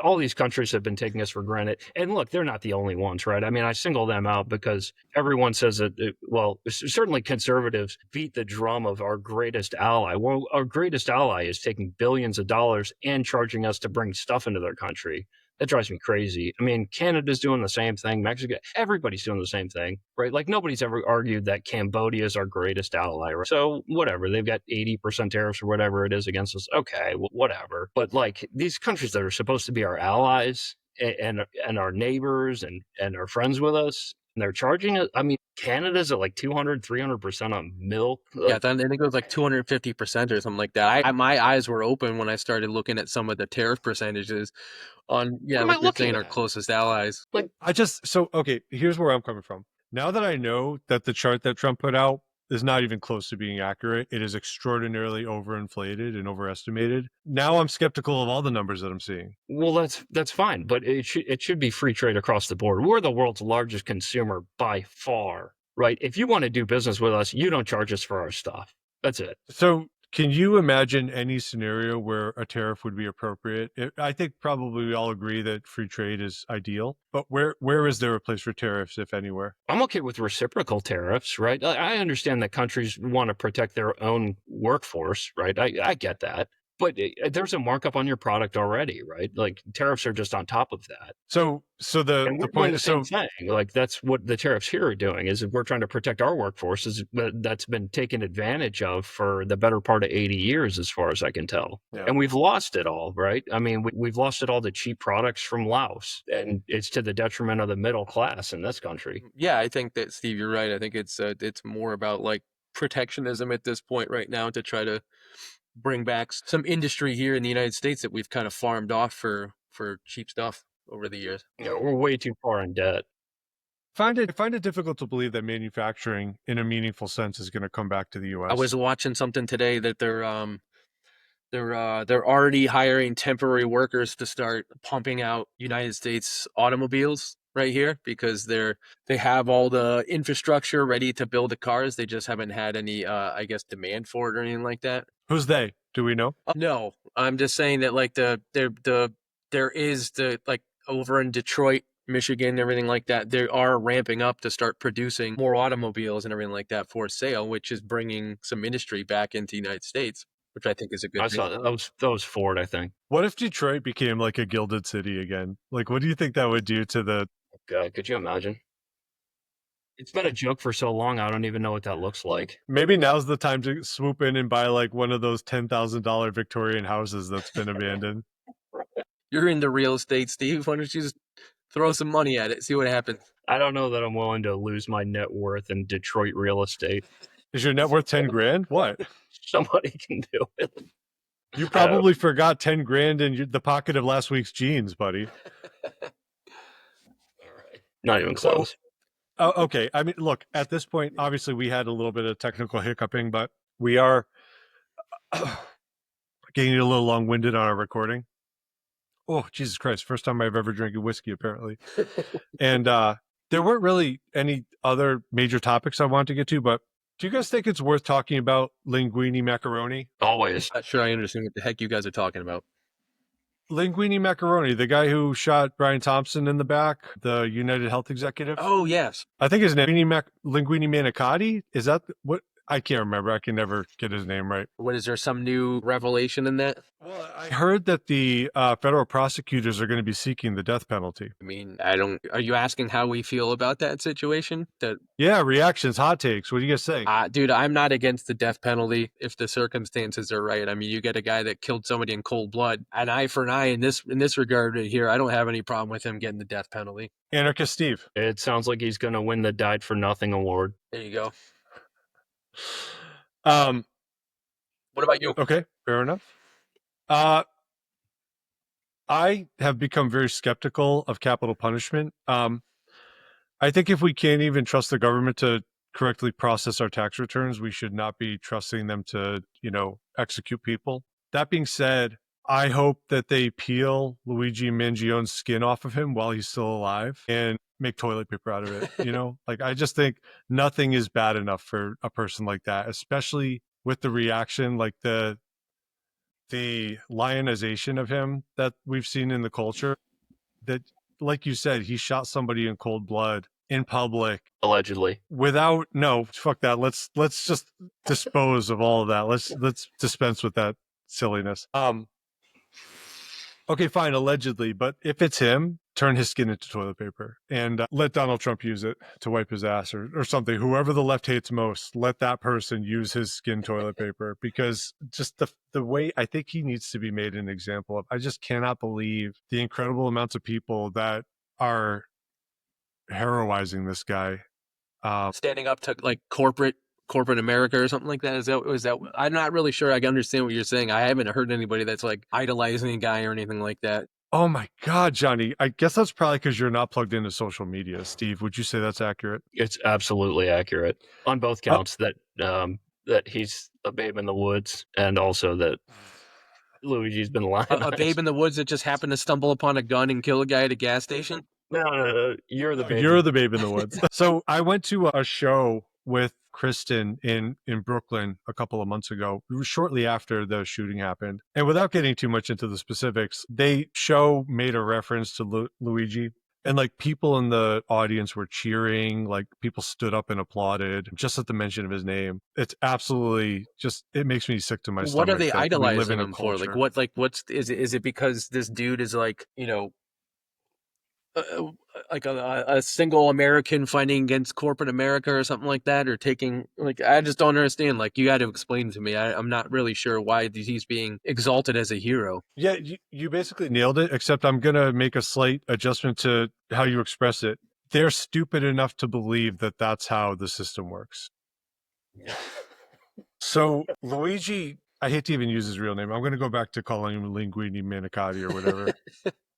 All these countries have been taking us for granted, and look, they're not the only ones, right? I mean, I single them out because everyone says that. Well, certainly conservatives beat the drum of our greatest ally. Well, our greatest ally is taking billions of dollars and charging us to bring stuff into their country. That drives me crazy. I mean, Canada's doing the same thing. Mexico, everybody's doing the same thing, right? Like, nobody's ever argued that Cambodia is our greatest ally, right? So whatever, they've got 80% tariffs or whatever it is against us. Okay, whatever. But like, these countries that are supposed to be our allies and our neighbors and are friends with us, and they're charging it. I mean, Canada's at like 200-300% on milk. Yeah, then I think it was like 250% or something like that. My eyes were open when I started looking at some of the tariff percentages on, like you're saying, our closest allies. Like, okay, here's where I'm coming from. Now that I know that the chart that Trump put out is not even close to being accurate, it is extraordinarily overinflated and overestimated. Now I'm skeptical of all the numbers that I'm seeing. Well, that's fine, but it should be free trade across the board. We're the world's largest consumer by far, right? If you want to do business with us, you don't charge us for our stuff. That's it. So can you imagine any scenario where a tariff would be appropriate? I think probably we all agree that free trade is ideal, but where is there a place for tariffs, if anywhere? I'm okay with reciprocal tariffs, right? I understand that countries want to protect their own workforce, right? I get that. But there's a markup on your product already, right? Like, tariffs are just on top of that. So the point is, same thing. Like, that's what the tariffs here are doing, is we're trying to protect our workforce that's been taken advantage of for the better part of 80 years, as far as I can tell. Yeah. And we've lost it all, right? I mean, we've lost it all to cheap products from Laos, and it's to the detriment of the middle class in this country. Yeah, I think that, Steve, you're right. I think it's more about like protectionism at this point right now, to try to bring back some industry here in the United States that we've kind of farmed off for cheap stuff over the years. Yeah, we're way too far in debt. I find it difficult to believe that manufacturing in a meaningful sense is going to come back to the U.S. I was watching something today that they're already hiring temporary workers to start pumping out United States automobiles right here, because they have all the infrastructure ready to build the cars. They just haven't had any I guess demand for it or anything like that. Who's they? Do we know? No, I'm just saying that like there is like over in Detroit, Michigan, and everything like that, they are ramping up to start producing more automobiles and everything like that for sale, which is bringing some industry back into the United States, which I think is a good thing. I saw that was Ford, I think. What if Detroit became like a gilded city again? Like, what do you think that would do to the... God, could you imagine? It's been a joke for so long, I don't even know what that looks like. Maybe now's the time to swoop in and buy like one of those $10,000 Victorian houses that's been abandoned. You're into real estate, Steve. Why don't you just throw some money at it, see what happens? I don't know that I'm willing to lose my net worth in Detroit real estate. Is your net worth 10 grand? What? Somebody can do it. You probably forgot 10 grand in the pocket of last week's jeans, buddy. All right. Not even close. Okay. I mean, look, at this point, obviously we had a little bit of technical hiccuping, but we are getting a little long-winded on our recording. Oh, Jesus Christ. First time I've ever drank a whiskey, apparently. And there weren't really any other major topics I wanted to get to, but do you guys think it's worth talking about Linguine Macaroni? Always. Not sure I understand what the heck you guys are talking about. Linguine Macaroni, the guy who shot Brian Thompson in the back, the United Health executive. Oh, yes. I think his name Linguine Manicati. Is that what? I can't remember. I can never get his name right. What is there some new revelation in that? Well, I heard that the federal prosecutors are going to be seeking the death penalty. I mean, I don't. Are you asking how we feel about that situation? That Yeah, reactions, hot takes. What do you guys think? dude, I'm not against the death penalty if the circumstances are right. I mean, you get a guy that killed somebody in cold blood, an eye for an eye. In this regard right here, I don't have any problem with him getting the death penalty. Anarchist Steve. It sounds like he's going to win the Died for Nothing award. There you go. What about you? Okay, fair enough. I have become very skeptical of capital punishment. I think if we can't even trust the government to correctly process our tax returns, we should not be trusting them to, execute people. That being said, I hope that they peel Luigi Mangione's skin off of him while he's still alive and make toilet paper out of it. Like, I just think nothing is bad enough for a person like that, especially with the reaction, like the lionization of him that we've seen in the culture. That, like you said, he shot somebody in cold blood in public, allegedly. Without fuck that. Let's just dispose of all of that. Let's dispense with that silliness. Okay, fine, allegedly, but if it's him, turn his skin into toilet paper and let Donald Trump use it to wipe his ass or something. Whoever the left hates most, let that person use his skin toilet paper, because just the way I think he needs to be made an example of. I just cannot believe the incredible amounts of people that are heroizing this guy. Standing up to like corporate America or something like that. Is that I'm not really sure I understand what you're saying. I haven't heard anybody that's like idolizing a guy or anything like that. Oh my God, Johnny. I guess that's probably because you're not plugged into social media. Steve, would you say that's accurate? It's absolutely accurate on both counts that he's a babe in the woods and also that Luigi's been lying. A babe in the woods that just happened to stumble upon a gun and kill a guy at a gas station? No, you're the babe. You're the babe in the woods. So I went to a show with Kristen in Brooklyn a couple of months ago, shortly after the shooting happened. And without getting too much into the specifics, show made a reference to Luigi. And like people in the audience were cheering, like people stood up and applauded just at the mention of his name. It's absolutely it makes me sick to my stomach. What are they idolizing him for? Culture. Like what's is it because this dude is like, like a single American fighting against corporate America or something like that, or taking, like, I just don't understand. Like, you got to explain to me. I'm not really sure why he's being exalted as a hero. Yeah, you basically nailed it, except I'm going to make a slight adjustment to how you express it. They're stupid enough to believe that that's how the system works. So Luigi, I hate to even use his real name. I'm going to go back to calling him Linguine Macaroni or whatever.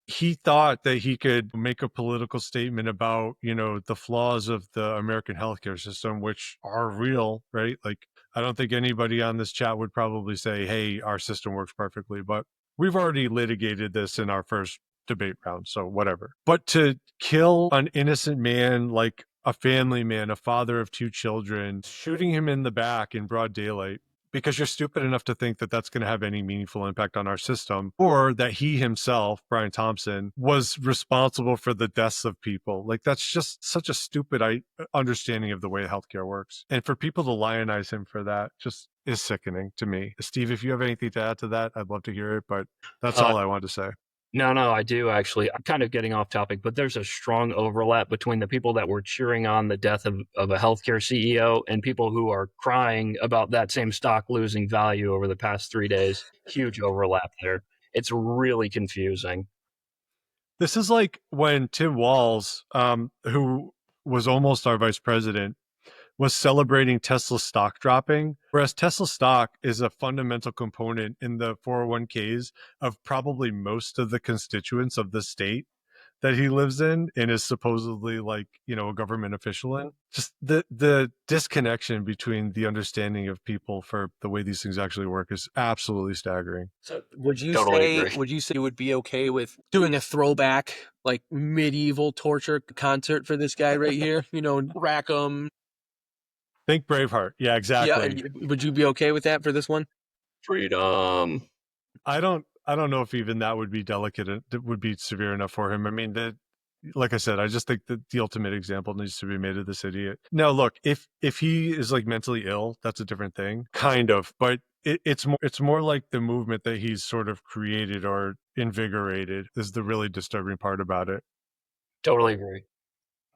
He thought that he could make a political statement about, the flaws of the American healthcare system, which are real, right? Like, I don't think anybody on this chat would probably say, hey, our system works perfectly, but we've already litigated this in our first debate round, so whatever. But to kill an innocent man, like a family man, a father of 2 children, shooting him in the back in broad daylight, because you're stupid enough to think that that's going to have any meaningful impact on our system, or that he himself, Brian Thompson, was responsible for the deaths of people. Like, that's just such a stupid understanding of the way healthcare works. And for people to lionize him for that just is sickening to me. Steve, if you have anything to add to that, I'd love to hear it, but that's all I wanted to say. No, I do actually. I'm kind of getting off topic, but there's a strong overlap between the people that were cheering on the death of a healthcare CEO and people who are crying about that same stock losing value over the past 3 days. Huge overlap there. It's really confusing. This is like when Tim Walz, who was almost our vice president, was celebrating Tesla stock dropping, whereas Tesla stock is a fundamental component in the 401ks of probably most of the constituents of the state that he lives in and is supposedly like, a government official in. Just the disconnection between the understanding of people for the way these things actually work is absolutely staggering. So would you Totally say you would be okay with doing a throwback, like medieval torture concert for this guy right here? Rackham. Think Braveheart. Yeah, exactly. Yeah, would you be okay with that for this one? Freedom. I don't know if even that would be delicate. It would be severe enough for him. I mean, like I said, I just think that the ultimate example needs to be made of this idiot. Now, look, if he is like mentally ill, that's a different thing, kind of. But it's more like the movement that he's sort of created or invigorated is the really disturbing part about it. Totally agree.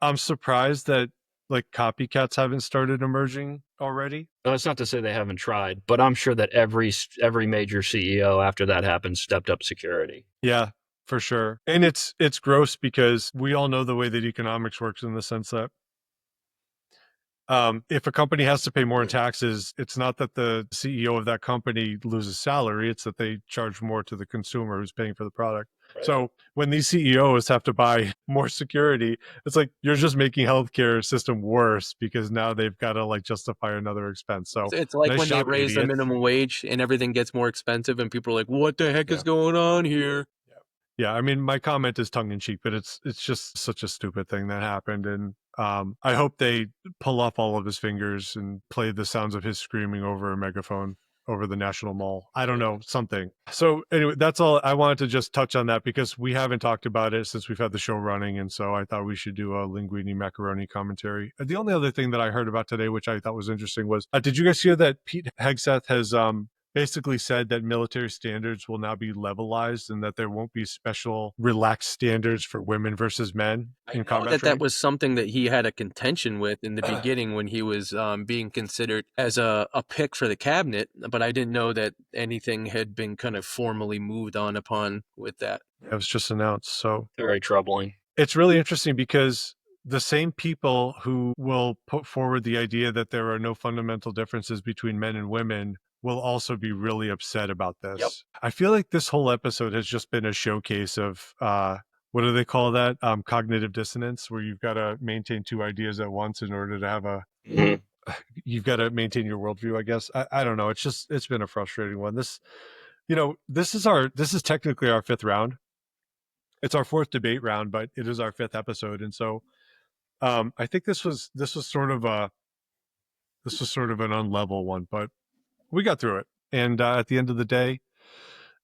I'm surprised that like copycats haven't started emerging already. No, it's not to say they haven't tried, but I'm sure that every major CEO after that happened stepped up security. Yeah, for sure. And it's gross because we all know the way that economics works in the sense that if a company has to pay more in taxes, it's not that the CEO of that company loses salary, it's that they charge more to the consumer who's paying for the product. Right. So when these CEOs have to buy more security, it's like you're just making healthcare system worse because now they've got to like justify another expense. So it's like nice when they job, raise the idiots. minimum wage and everything gets more expensive and people are like, what the heck is going on here? Yeah, I mean, my comment is tongue in cheek, but it's just such a stupid thing that happened. And I hope they pull off all of his fingers and play the sounds of his screaming over a megaphone over the National Mall. I don't know, something. So anyway, that's all. I wanted to just touch on that because we haven't talked about it since we've had the show running. And so I thought we should do a Linguine Macaroni commentary. The only other thing that I heard about today, which I thought was interesting, was did you guys hear that Pete Hegseth has basically said that military standards will now be levelized and that there won't be special relaxed standards for women versus men in combat training? That was something that he had a contention with in the beginning when he was being considered as a pick for the cabinet, but I didn't know that anything had been kind of formally moved on upon with that. It was just announced, so very troubling. It's really interesting because the same people who will put forward the idea that there are no fundamental differences between men and women will also be really upset about this. Yep. I feel like this whole episode has just been a showcase of what do they call that? Cognitive dissonance, where you've got to maintain two ideas at once in order to have a you've got to maintain your worldview, I guess. I don't know. It's been a frustrating one. This is technically our fifth round. It's our fourth debate round, but it is our fifth episode. And so I think this was sort of an unlevel one, but we got through it. And at the end of the day,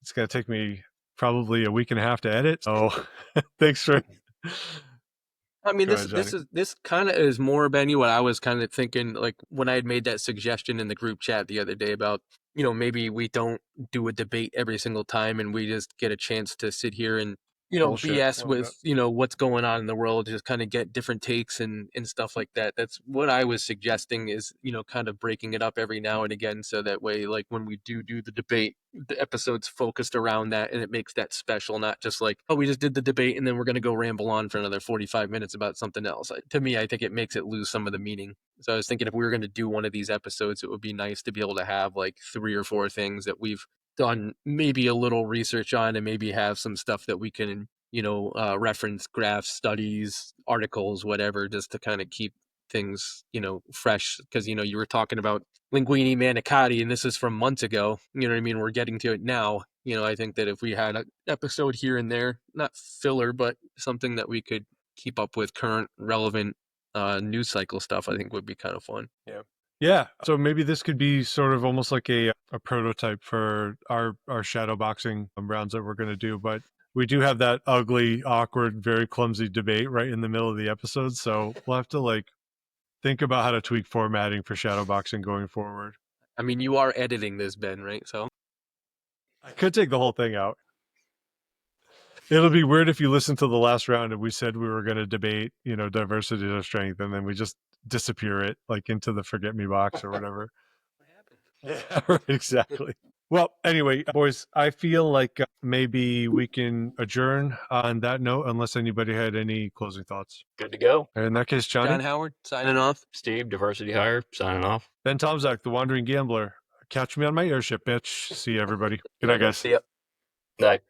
it's going to take me probably a week and a half to edit. So thanks for. I mean, this kind of is more, Benny, what I was kind of thinking, like when I had made that suggestion in the group chat the other day about, maybe we don't do a debate every single time and we just get a chance to sit here and BS with, what's going on in the world, just kind of get different takes and stuff like that. That's what I was suggesting is, kind of breaking it up every now and again. So that way, like when we do the debate, the episode's focused around that and it makes that special, not just like, oh, we just did the debate and then we're going to go ramble on for another 45 minutes about something else. To me, I think it makes it lose some of the meaning. So I was thinking if we were going to do one of these episodes, it would be nice to be able to have like 3 or 4 things that we've done maybe a little research on and maybe have some stuff that we can, reference, graphs, studies, articles, whatever, just to kind of keep things, fresh. Because, you were talking about Linguine Macaroni, and this is from months ago. You know what I mean? We're getting to it now. I think that if we had an episode here and there, not filler, but something that we could keep up with current relevant news cycle stuff, I think would be kind of fun. Yeah. Yeah. So maybe this could be sort of almost like a prototype for our shadow boxing rounds that we're going to do. But we do have that ugly, awkward, very clumsy debate right in the middle of the episode. So we'll have to think about how to tweak formatting for shadow boxing going forward. I mean, you are editing this, Ben, right? So I could take the whole thing out. It'll be weird if you listen to the last round and we said we were going to debate, diversity or strength, and then we just disappear it into the forget me box or whatever. What happened? Yeah, right, exactly. Well, anyway, boys, I feel like maybe we can adjourn on that note unless anybody had any closing thoughts. Good to go. In that case, Jonny. John Howard, signing off. Steve, Diversity Hire, signing off. Ben Tomzak, the Wandering Gambler. Catch me on my airship, bitch. See you, everybody. Good night, guys. See ya. Night.